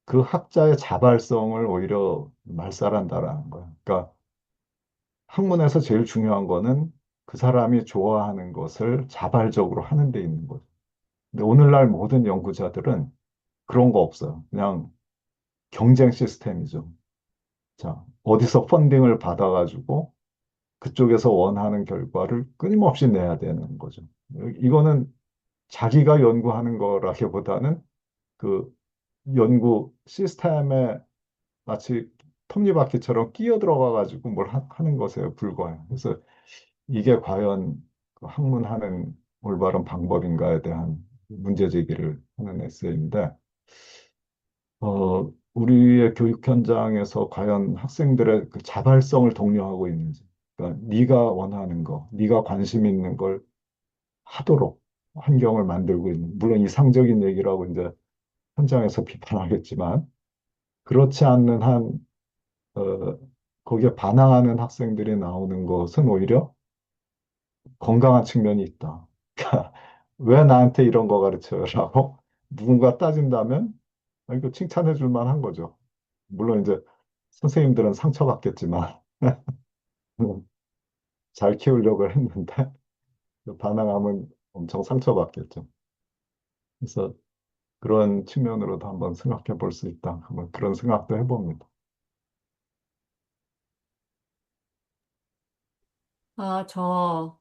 그 학자의 자발성을 오히려 말살한다라는 거예요. 그러니까 학문에서 제일 중요한 거는 그 사람이 좋아하는 것을 자발적으로 하는 데 있는 거죠. 근데 오늘날 모든 연구자들은 그런 거 없어요. 그냥 경쟁 시스템이죠. 자, 어디서 펀딩을 받아가지고 그쪽에서 원하는 결과를 끊임없이 내야 되는 거죠. 이거는 자기가 연구하는 거라기보다는 그 연구 시스템에 마치 톱니바퀴처럼 끼어 들어가가지고 뭘 하는 것에 불과해요. 그래서 이게 과연 그 학문하는 올바른 방법인가에 대한 문제 제기를 하는 에세이인데, 우리의 교육 현장에서 과연 학생들의 그 자발성을 독려하고 있는지, 그러니까 네가 원하는 거, 네가 관심 있는 걸 하도록 환경을 만들고 있는, 물론 이상적인 얘기라고 이제 현장에서 비판하겠지만, 그렇지 않는 한, 어, 거기에 반항하는 학생들이 나오는 것은 오히려 건강한 측면이 있다. 그러니까 왜 나한테 이런 거 가르쳐요라고 누군가 따진다면 이거 칭찬해 줄 만한 거죠. 물론 이제 선생님들은 상처받겠지만 잘 키우려고 했는데 그 반항하면 엄청 상처받겠죠. 그래서 그런 측면으로도 한번 생각해 볼 수 있다. 한번 그런 생각도 해봅니다. 저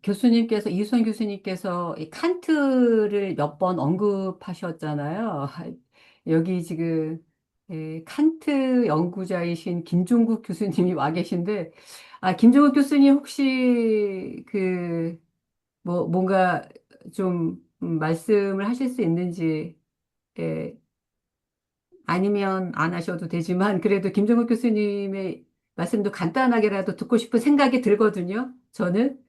교수님께서, 이수원 교수님께서 이 칸트를 몇 번 언급하셨잖아요. 여기 지금 칸트 연구자이신 김종국 교수님이 와 계신데, 김종국 교수님 혹시 뭔가 좀 말씀을 하실 수 있는지, 예, 아니면 안 하셔도 되지만, 그래도 김종국 교수님의 말씀도 간단하게라도 듣고 싶은 생각이 들거든요, 저는.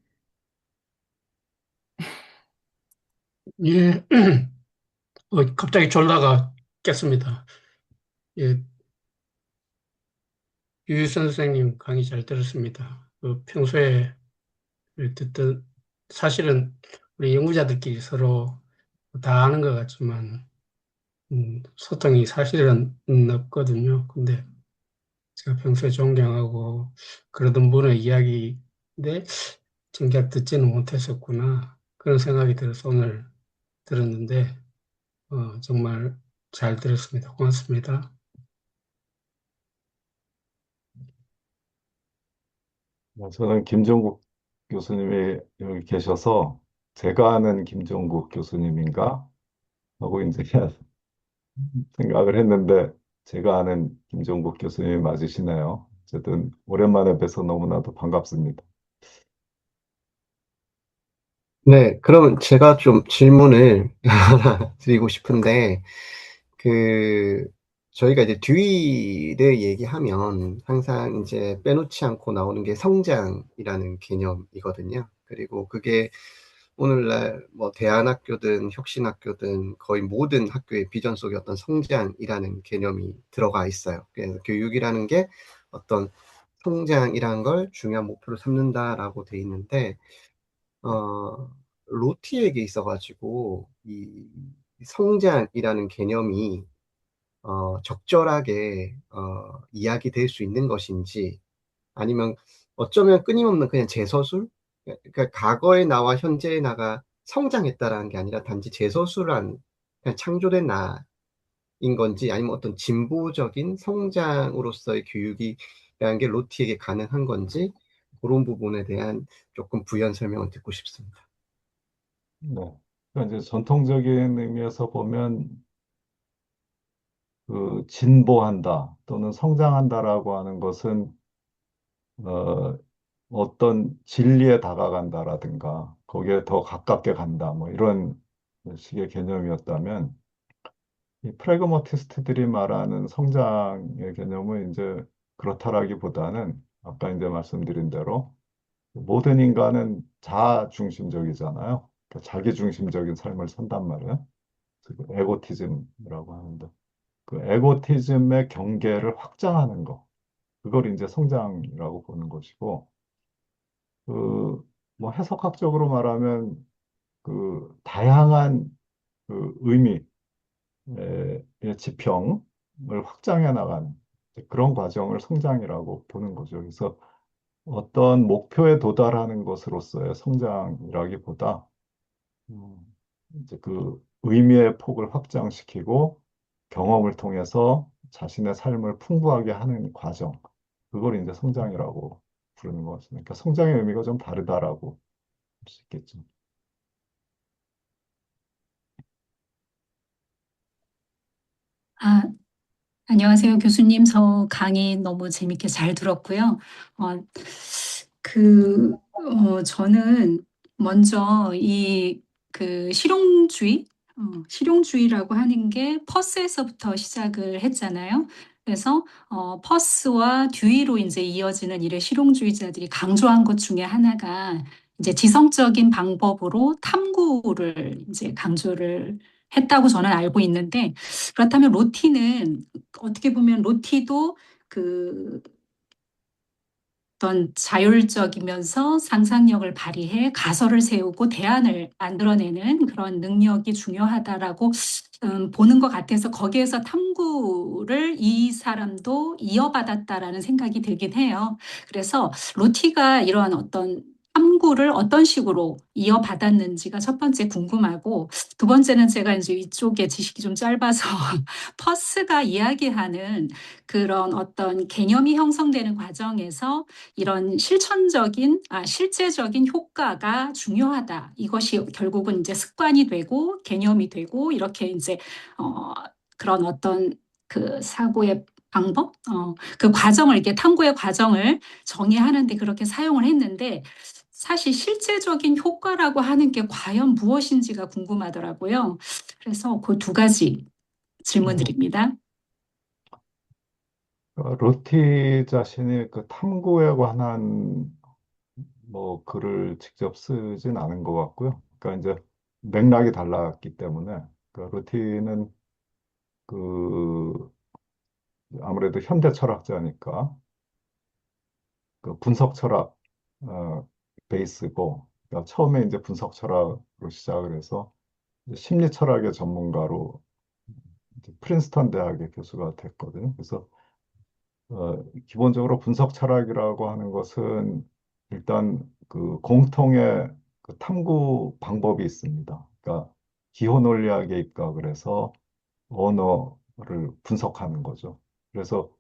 예, 갑자기 졸다가 깼습니다. 예, 유 선생님 강의 잘 들었습니다. 평소에 듣던, 사실은 우리 연구자들끼리 서로 다 아는 것 같지만, 소통이 사실은 없거든요. 근데 제가 평소에 존경하고 그러던 분의 이야기인데, 정작 듣지는 못했었구나. 그런 생각이 들어서 오늘 들었는데, 정말 잘 들었습니다. 고맙습니다. 저는 김종국 교수님이 여기 계셔서 제가 아는 김종국 교수님인가 하고 이제 생각을 했는데 제가 아는 김종국 교수님이 맞으시네요. 어쨌든 오랜만에 뵈서 너무나도 반갑습니다. 네, 그러면 제가 좀 질문을 하나 드리고 싶은데, 그, 저희가 이제 듀이를 얘기하면 항상 이제 빼놓지 않고 나오는 게 성장이라는 개념이거든요. 그리고 그게 오늘날 뭐 대안학교든 혁신학교든 거의 모든 학교의 비전 속에 어떤 성장이라는 개념이 들어가 있어요. 그래서 교육이라는 게 어떤 성장이라는 걸 중요한 목표로 삼는다라고 돼 있는데, 어, 로티에게 있어가지고 이 성장이라는 개념이 적절하게 이야기될 수 있는 것인지, 아니면 어쩌면 끊임없는 그냥 재서술? 그러니까 과거의 나와 현재의 나가 성장했다라는 게 아니라 단지 재서술한 그냥 창조된 나인 건지, 아니면 어떤 진보적인 성장으로서의 교육이라는 게 로티에게 가능한 건지, 그런 부분에 대한 조금 부연 설명을 듣고 싶습니다. 네. 그러니까 이제 전통적인 의미에서 보면 그 진보한다 또는 성장한다라고 하는 것은 어, 어떤 진리에 다가간다라든가 거기에 더 가깝게 간다 뭐 이런 식의 개념이었다면 이 프래그마티스트들이 말하는 성장의 개념은 이제 그렇다라기보다는 아까 이제 말씀드린 대로 모든 인간은 자아 중심적이잖아요. 그러니까 자기 중심적인 삶을 산단 말이에요. 그 에고티즘이라고 하는데 그 에고티즘의 경계를 확장하는 거 그걸 이제 성장이라고 보는 것이고 그 뭐 해석학적으로 말하면 그 다양한 그 의미의 지평을 확장해 나가는 그런 과정을 성장이라고 보는 거죠. 그래서 어떤 목표에 도달하는 것으로서의 성장이라기보다 음, 이제 그 의미의 폭을 확장시키고 경험을 통해서 자신의 삶을 풍부하게 하는 과정, 그걸 이제 성장이라고 부르는 것 같습니다. 그러니까 성장의 의미가 좀 다르다라고 볼 수 있겠죠. 아, 안녕하세요, 교수님. 저 강의 너무 재밌게 잘 들었고요. 어, 저는 먼저 실용주의, 실용주의라고 하는 게 퍼스에서부터 시작을 했잖아요. 그래서, 퍼스와 듀이로 이제 이어지는 이래 실용주의자들이 강조한 것 중에 하나가 이제 지성적인 방법으로 탐구를 이제 강조를 했다고 저는 알고 있는데, 그렇다면 로티는 어떻게 보면 로티도 그 어떤 자율적이면서 상상력을 발휘해 가설을 세우고 대안을 만들어내는 그런 능력이 중요하다라고 보는 것 같아서 거기에서 탐구를 이 사람도 이어받았다라는 생각이 들긴 해요. 그래서 로티가 이러한 어떤 탐구를 어떤 식으로 이어받았는지가 첫 번째 궁금하고 두 번째는 제가 이제 이쪽에 지식이 좀 짧아서 퍼스가 이야기하는 그런 어떤 개념이 형성되는 과정에서 이런 실제적인 효과가 중요하다. 이것이 결국은 이제 습관이 되고 개념이 되고 이렇게 이제, 어, 그런 어떤 그 사고의 방법, 그 과정을, 이렇게 탐구의 과정을 정의하는데 그렇게 사용을 했는데 사실 실제적인 효과라고 하는 게 과연 무엇인지가 궁금하더라고요. 그래서 그 두 가지 질문 네. 드립니다. 로티 자신이 그 탐구에 관한 뭐 글을 직접 쓰진 않은 것 같고요. 그러니까 이제 맥락이 달랐기 때문에 로티는 그 아무래도 현대 철학자니까 그 분석 철학 베이스고 그러니까 처음에 이제 분석 철학으로 시작을 해서 이제 심리 철학의 전문가로 이제 프린스턴 대학의 교수가 됐거든요. 그래서 기본적으로 분석 철학이라고 하는 것은 일단 그 공통의 그 탐구 방법이 있습니다. 그러니까 기호 논리학에 입각을 해서 언어를 분석하는 거죠. 그래서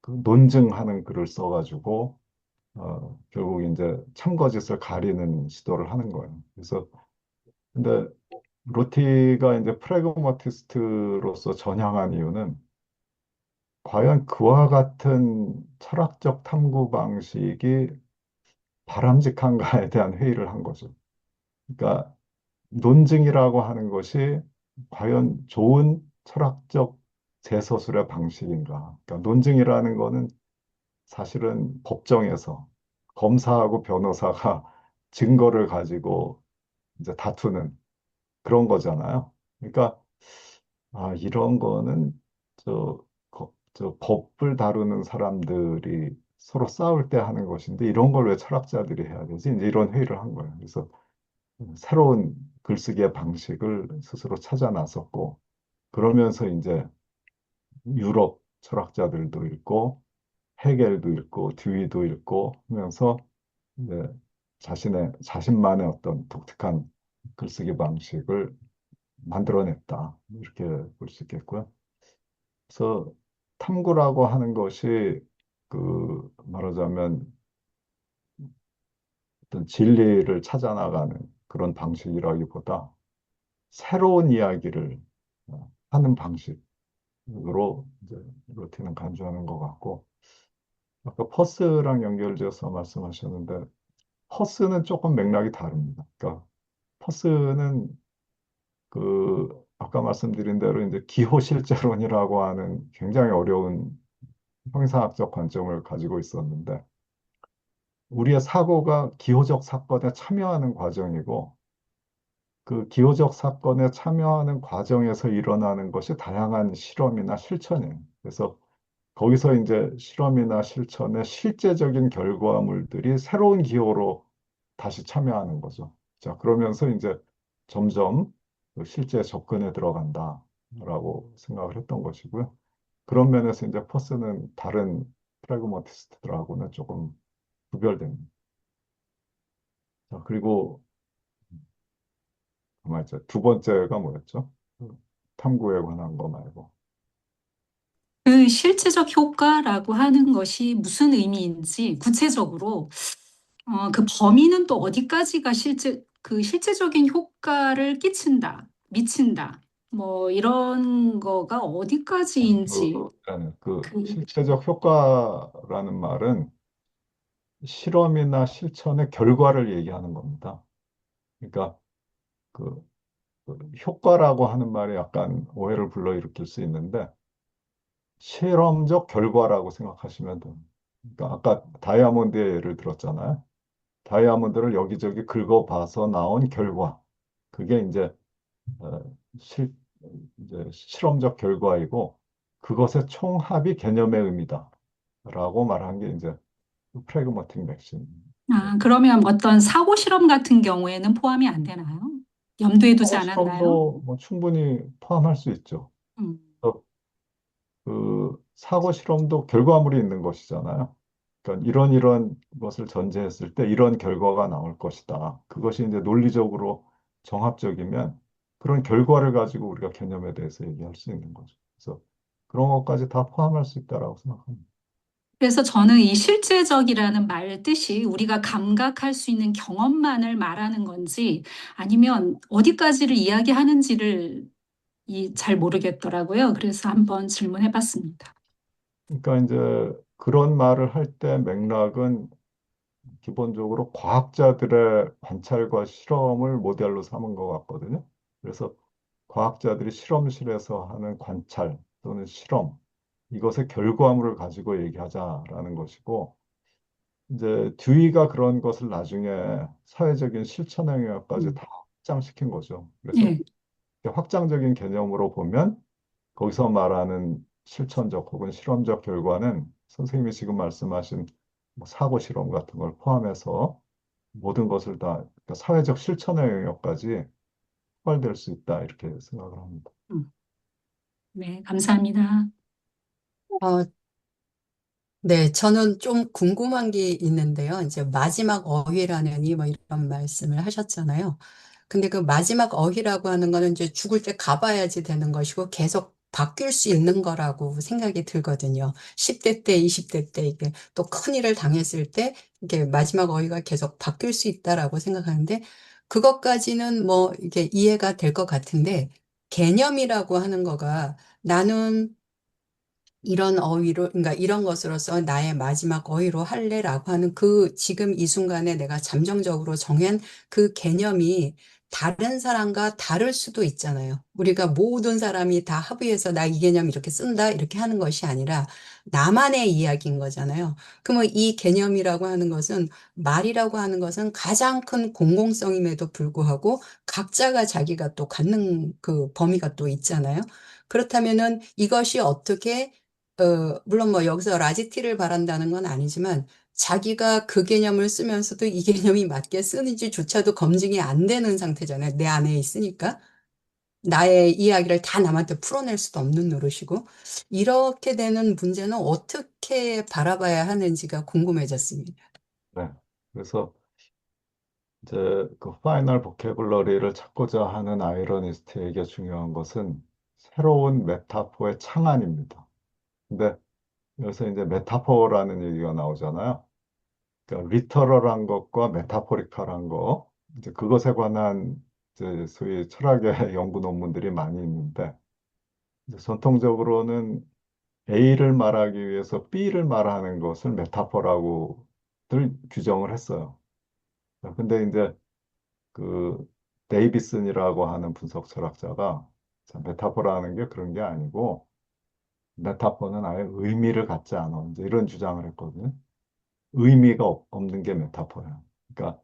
그 논증하는 글을 써가지고 결국 이제 참거짓을 가리는 시도를 하는 거예요. 그래서 근데 로티가 이제 프래그마티스트로서 전향한 이유는 과연 그와 같은 철학적 탐구 방식이 바람직한가에 대한 회의를 한 거죠. 그러니까 논증이라고 하는 것이 과연 좋은 철학적 재서술의 방식인가? 그러니까 논증이라는 거는 사실은 법정에서 검사하고 변호사가 증거를 가지고 이제 다투는 그런 거잖아요. 그러니까 이런 거는 저 법을 다루는 사람들이 서로 싸울 때 하는 것인데 이런 걸 왜 철학자들이 해야 되지? 이제 이런 회의를 한 거예요. 그래서 새로운 글쓰기의 방식을 스스로 찾아 나섰고 그러면서 이제 유럽 철학자들도 읽고 헤겔도 읽고 듀이도 읽고 하면서 이제 자신만의 어떤 독특한 글쓰기 방식을 만들어냈다. 이렇게 볼 수 있겠고요. 그래서 탐구라고 하는 것이 말하자면 어떤 진리를 찾아 나가는 그런 방식이라기보다 새로운 이야기를 하는 방식으로 이제 루틴은 간주하는 것 같고 아까 퍼스랑 연결지어서 말씀하셨는데 퍼스는 조금 맥락이 다릅니다. 그러니까 퍼스는 아까 말씀드린 대로 이제 기호실제론이라고 하는 굉장히 어려운 형사학적 관점을 가지고 있었는데 우리의 사고가 기호적 사건에 참여하는 과정이고 그 기호적 사건에 참여하는 과정에서 일어나는 것이 다양한 실험이나 실천이에요. 그래서 거기서 이제 실험이나 실천의 실제적인 결과물들이 새로운 기호로 다시 참여하는 거죠. 자, 그러면서 이제 점점 그 실제 접근에 들어간다라고 생각을 했던 것이고요. 그런 면에서 이제 퍼스는 다른 프라그마티스트들하고는 조금 구별됩니다. 자, 그리고 맞아. 두 번째가 뭐였죠? 탐구에 관한 거 말고. 그 실제적 효과라고 하는 것이 무슨 의미인지 구체적으로 그 범위는 또 어디까지가 그 실제적인 효과를 미친다. 뭐 이런 거가 어디까지인지 그 실제적 효과라는 말은 실험이나 실천의 결과를 얘기하는 겁니다. 그러니까 그, 효과라고 하는 말이 약간 오해를 불러일으킬 수 있는데 실험적 결과라고 생각하시면 됩니다. 그러니까 아까 다이아몬드의 예를 들었잖아요. 다이아몬드를 여기저기 긁어봐서 나온 결과. 그게 어, 실, 이제 실험적 결과이고 그것의 총합이 개념의 의미다. 라고 말한 게 이제 프래그마틱 맥심. 그러면 어떤 사고 실험 같은 경우에는 포함이 안 되나요? 염두에 두지 사고 않았나요? 실험도 뭐 충분히 포함할 수 있죠. 음. 그래서 사고 실험도 결과물이 있는 것이잖아요. 그러니까 이런 것을 전제했을 때 이런 결과가 나올 것이다. 그것이 이제 논리적으로 정합적이면 그런 결과를 가지고 우리가 개념에 대해서 얘기할 수 있는 거죠. 그래서 그런 것까지 다 포함할 수 있다라고 생각합니다. 그래서 저는 이 실제적이라는 말 뜻이 우리가 감각할 수 있는 경험만을 말하는 건지 아니면 어디까지를 이야기하는지를 잘 모르겠더라고요. 그래서 한번 질문해 봤습니다. 그러니까 이제 그런 말을 할 때 맥락은 기본적으로 과학자들의 관찰과 실험을 모델로 삼은 것 같거든요. 그래서 과학자들이 실험실에서 하는 관찰 또는 실험, 이것의 결과물을 가지고 얘기하자라는 것이고, 이제 듀이가 그런 것을 나중에 사회적인 실천 영역까지 다 확장시킨 거죠. 그래서 예. 확장적인 개념으로 보면 거기서 말하는 실천적 혹은 실험적 결과는 선생님이 지금 말씀하신 뭐 사고 실험 같은 걸 포함해서 모든 것을 다 그러니까 사회적 실천의 영역까지 포괄될 수 있다 이렇게 생각을 합니다. 네, 감사합니다. 어, 네, 저는 좀 궁금한 게 있는데요. 이제 마지막 어휘라느니 뭐 이런 말씀을 하셨잖아요. 근데 그 마지막 어휘라고 하는 거는 이제 죽을 때 가봐야지 되는 것이고 계속 바뀔 수 있는 거라고 생각이 들거든요. 10대 때, 20대 때 이게 또 큰일을 당했을 때 이게 마지막 어휘가 계속 바뀔 수 있다라고 생각하는데 그것까지는 뭐 이게 이해가 될 것 같은데 개념이라고 하는 거가 나는 이런 어휘로, 그러니까 이런 것으로서 나의 마지막 어휘로 할래라고 하는 그 지금 이 순간에 내가 잠정적으로 정한 그 개념이 다른 사람과 다를 수도 있잖아요. 우리가 모든 사람이 다 합의해서 나 이 개념 이렇게 쓴다, 이렇게 하는 것이 아니라 나만의 이야기인 거잖아요. 그러면 이 개념이라고 하는 것은, 말이라고 하는 것은 가장 큰 공공성임에도 불구하고 각자가 자기가 또 갖는 그 범위가 또 있잖아요. 그렇다면은 이것이 어떻게 물론 뭐 여기서 라지티를 바란다는 건 아니지만 자기가 그 개념을 쓰면서도 이 개념이 맞게 쓰는지조차도 검증이 안 되는 상태잖아요. 내 안에 있으니까. 나의 이야기를 다 남한테 풀어낼 수도 없는 노릇이고. 이렇게 되는 문제는 어떻게 바라봐야 하는지가 궁금해졌습니다. 네. 그래서 이제 그 파이널 보캐블러리를 찾고자 하는 아이러니스트에게 중요한 것은 새로운 메타포의 창안입니다. 근데 여기서 이제 메타포라는 얘기가 나오잖아요. 그러니까 리터럴한 것과 메타포리컬한 거, 이제 그것에 관한 이제 소위 철학의 연구 논문들이 많이 있는데, 이제 전통적으로는 A를 말하기 위해서 B를 말하는 것을 메타포라고 늘 규정을 했어요. 근데 이제 그 데이비슨이라고 하는 분석 철학자가 자, 메타포라는 게 그런 게 아니고 메타포는 아예 의미를 갖지 않아. 이제 이런 주장을 했거든요. 의미가 없는 게 메타포야. 그러니까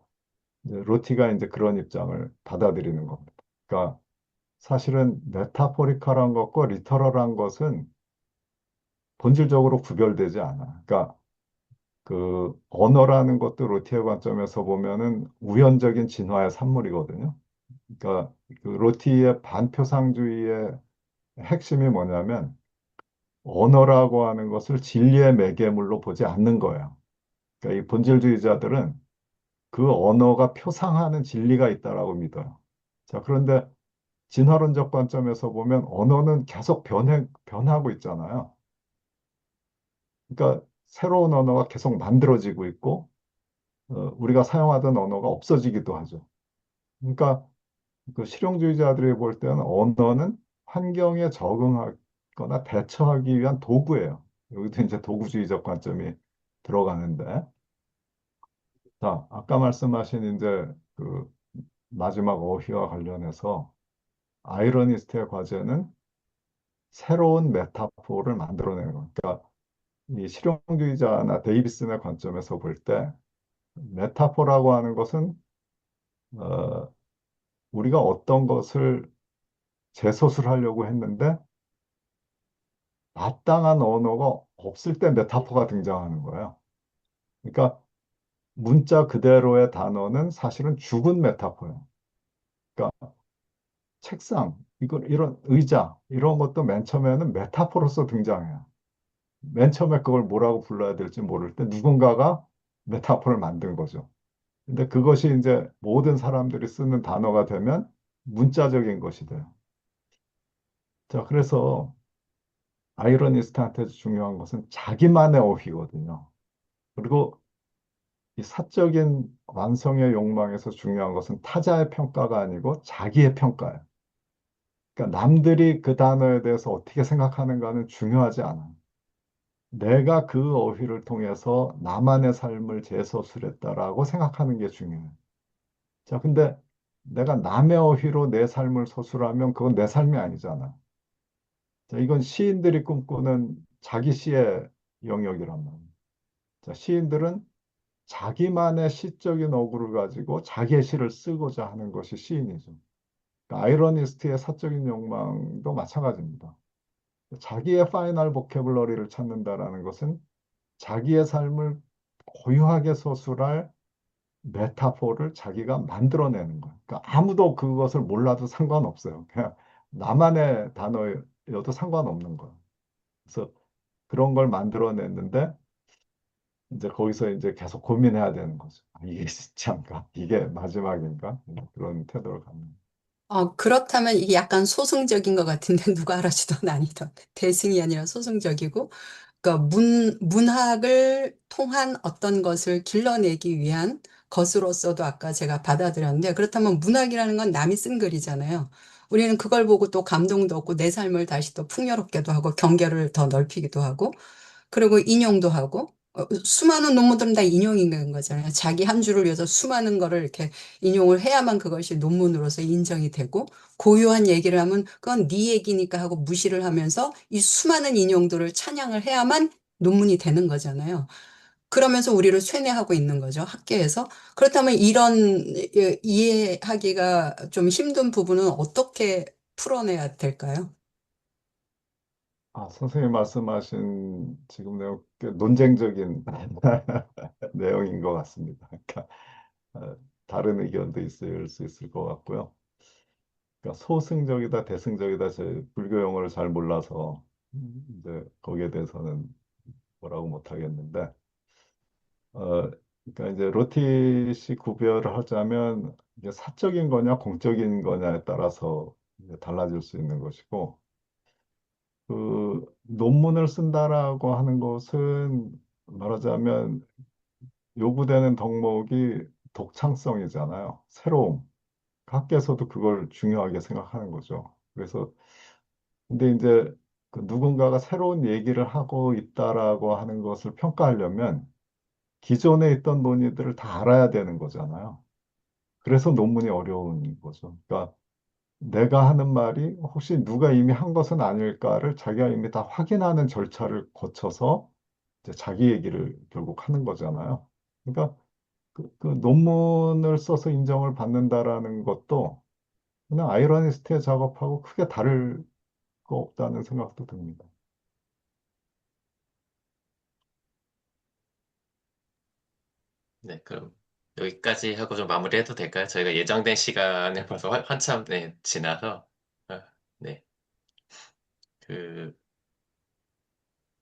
이제 로티가 이제 그런 입장을 받아들이는 겁니다. 그러니까 사실은 메타포리컬한 것과 리터럴한 것은 본질적으로 구별되지 않아. 그러니까 그 언어라는 것도 로티의 관점에서 보면은 우연적인 진화의 산물이거든요. 그러니까 그 로티의 반표상주의의 핵심이 뭐냐면 언어라고 하는 것을 진리의 매개물로 보지 않는 거예요. 그러니까 이 본질주의자들은 그 언어가 표상하는 진리가 있다라고 믿어요. 자, 그런데 진화론적 관점에서 보면 언어는 계속 변하고 있잖아요. 그러니까 새로운 언어가 계속 만들어지고 있고, 우리가 사용하던 언어가 없어지기도 하죠. 그러니까 그 실용주의자들이 볼 때는 언어는 환경에 적응하거나 대처하기 위한 도구예요. 여기도 이제 도구주의적 관점이 들어가는데, 자, 아까 말씀하신 이제 그 마지막 어휘와 관련해서 아이러니스트의 과제는 새로운 메타포를 만들어내는 거예요. 그러니까 이 실용주의자나 데이비슨의 관점에서 볼 때 메타포라고 하는 것은 어, 우리가 어떤 것을 재소술하려고 했는데 마땅한 언어가 없을 때 메타포가 등장하는 거예요. 그러니까 문자 그대로의 단어는 사실은 죽은 메타포예요. 그러니까 책상, 이런 의자, 이런 것도 맨 처음에는 메타포로서 등장해요. 맨 처음에 그걸 뭐라고 불러야 될지 모를 때 누군가가 메타포를 만든 거죠. 근데 그것이 이제 모든 사람들이 쓰는 단어가 되면 문자적인 것이 돼요. 자, 그래서 아이러니스트한테 중요한 것은 자기만의 어휘거든요. 그리고 이 사적인 완성의 욕망에서 중요한 것은 타자의 평가가 아니고 자기의 평가예요. 그러니까 남들이 그 단어에 대해서 어떻게 생각하는가는 중요하지 않아요. 내가 그 어휘를 통해서 나만의 삶을 재서술했다라고 생각하는 게 중요해요. 자, 근데 내가 남의 어휘로 내 삶을 서술하면 그건 내 삶이 아니잖아. 자, 이건 시인들이 꿈꾸는 자기 시의 영역이란 말이에요. 자, 시인들은 자기만의 시적인 어구를 가지고 자기의 시를 쓰고자 하는 것이 시인이죠. 그러니까 아이러니스트의 사적인 욕망도 마찬가지입니다. 자기의 파이널 보캐블러리를 찾는다라는 것은 자기의 삶을 고유하게 서술할 메타포를 자기가 만들어내는 거예요. 그러니까 아무도 그것을 몰라도 상관없어요. 그냥 나만의 단어여도 상관없는 거예요. 그래서 그런 걸 만들어냈는데 이제 거기서 이제 계속 고민해야 되는 거죠. 아, 이게 진짜인가? 이게 마지막인가? 그런 태도를 갖는. 그렇다면 이게 약간 소승적인 것 같은데 누가 알아주던 아니던 대승이 아니라 소승적이고, 그러니까 문학을 통한 어떤 것을 길러내기 위한 것으로서도 아까 제가 받아들였는데, 그렇다면 문학이라는 건 남이 쓴 글이잖아요. 우리는 그걸 보고 또 감동도 얻고 내 삶을 다시 또 풍요롭게도 하고 경계를 더 넓히기도 하고 그리고 인용도 하고 수많은 논문들은 다 인용인 거잖아요. 자기 한 줄을 위해서 수많은 거를 이렇게 인용을 해야만 그것이 논문으로서 인정이 되고 고유한 얘기를 하면 그건 네 얘기니까 하고 무시를 하면서 이 수많은 인용들을 찬양을 해야만 논문이 되는 거잖아요. 그러면서 우리를 쇠뇌하고 있는 거죠, 학계에서. 그렇다면 이런 이해하기가 좀 힘든 부분은 어떻게 풀어내야 될까요? 선생님 말씀하신 지금 내용 꽤 논쟁적인 내용인 것 같습니다. 그러니까 다른 의견도 있을 수 있을 것 같고요. 그러니까 소승적이다, 대승적이다, 제 불교 용어를 잘 몰라서 이제 거기에 대해서는 뭐라고 못 하겠는데, 그러니까 이제 로티 구별을 하자면 이게 사적인 거냐, 공적인 거냐에 따라서 이제 달라질 수 있는 것이고, 그 논문을 쓴다라고 하는 것은 말하자면 요구되는 덕목이 독창성이잖아요. 새로움. 학계에서도 그걸 중요하게 생각하는 거죠. 그래서 근데 이제 그 누군가가 새로운 얘기를 하고 있다라고 하는 것을 평가하려면 기존에 있던 논의들을 다 알아야 되는 거잖아요. 그래서 논문이 어려운 거죠. 그러니까 내가 하는 말이 혹시 누가 이미 한 것은 아닐까를 자기가 이미 다 확인하는 절차를 거쳐서 이제 자기 얘기를 결국 하는 거잖아요. 그러니까 그 논문을 써서 인정을 받는다라는 것도 그냥 아이러니스트의 작업하고 크게 다를 거 없다는 생각도 듭니다. 네, 그럼 여기까지 하고 좀 마무리해도 될까요? 저희가 예정된 시간을 벌써 한참 네, 지나서 네, 그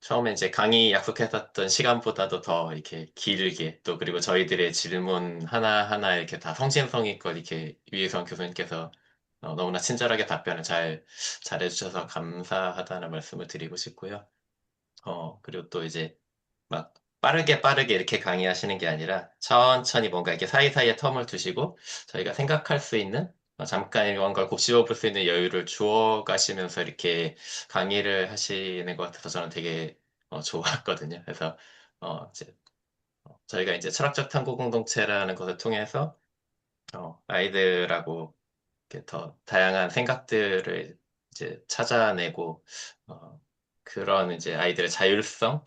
처음에 이제 강의 약속했었던 시간보다도 더 이렇게 길게 또 그리고 저희들의 질문 하나하나 이렇게 다 성심성의껏 이렇게 유희성 교수님께서 너무나 친절하게 답변을 잘해주셔서 감사하다는 말씀을 드리고 싶고요. 그리고 또 이제 막 빠르게 이렇게 강의하시는 게 아니라 천천히 뭔가 이렇게 사이사이에 텀을 두시고 저희가 생각할 수 있는 잠깐 이런 걸 곱씹어 볼 수 있는 여유를 주어 가시면서 이렇게 강의를 하시는 것 같아서 저는 되게 좋았거든요. 그래서 이제 저희가 이제 철학적 탐구 공동체라는 것을 통해서 아이들하고 이렇게 더 다양한 생각들을 이제 찾아내고 그런 이제 아이들의 자율성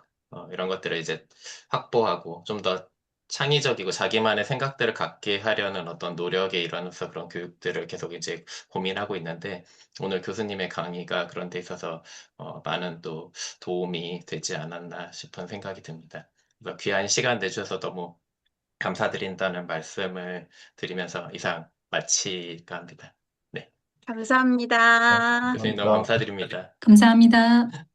이런 것들을 이제 확보하고 좀 더 창의적이고 자기만의 생각들을 갖게 하려는 어떤 노력의 일환으로서 그런 교육들을 계속 이제 고민하고 있는데 오늘 교수님의 강의가 그런 데 있어서 많은 또 도움이 되지 않았나 싶은 생각이 듭니다. 그래서 귀한 시간 내주셔서 너무 감사드린다는 말씀을 드리면서 이상 마칠까 합니다. 네. 감사합니다. 교수님 너무 감사합니다. 감사드립니다. 감사합니다.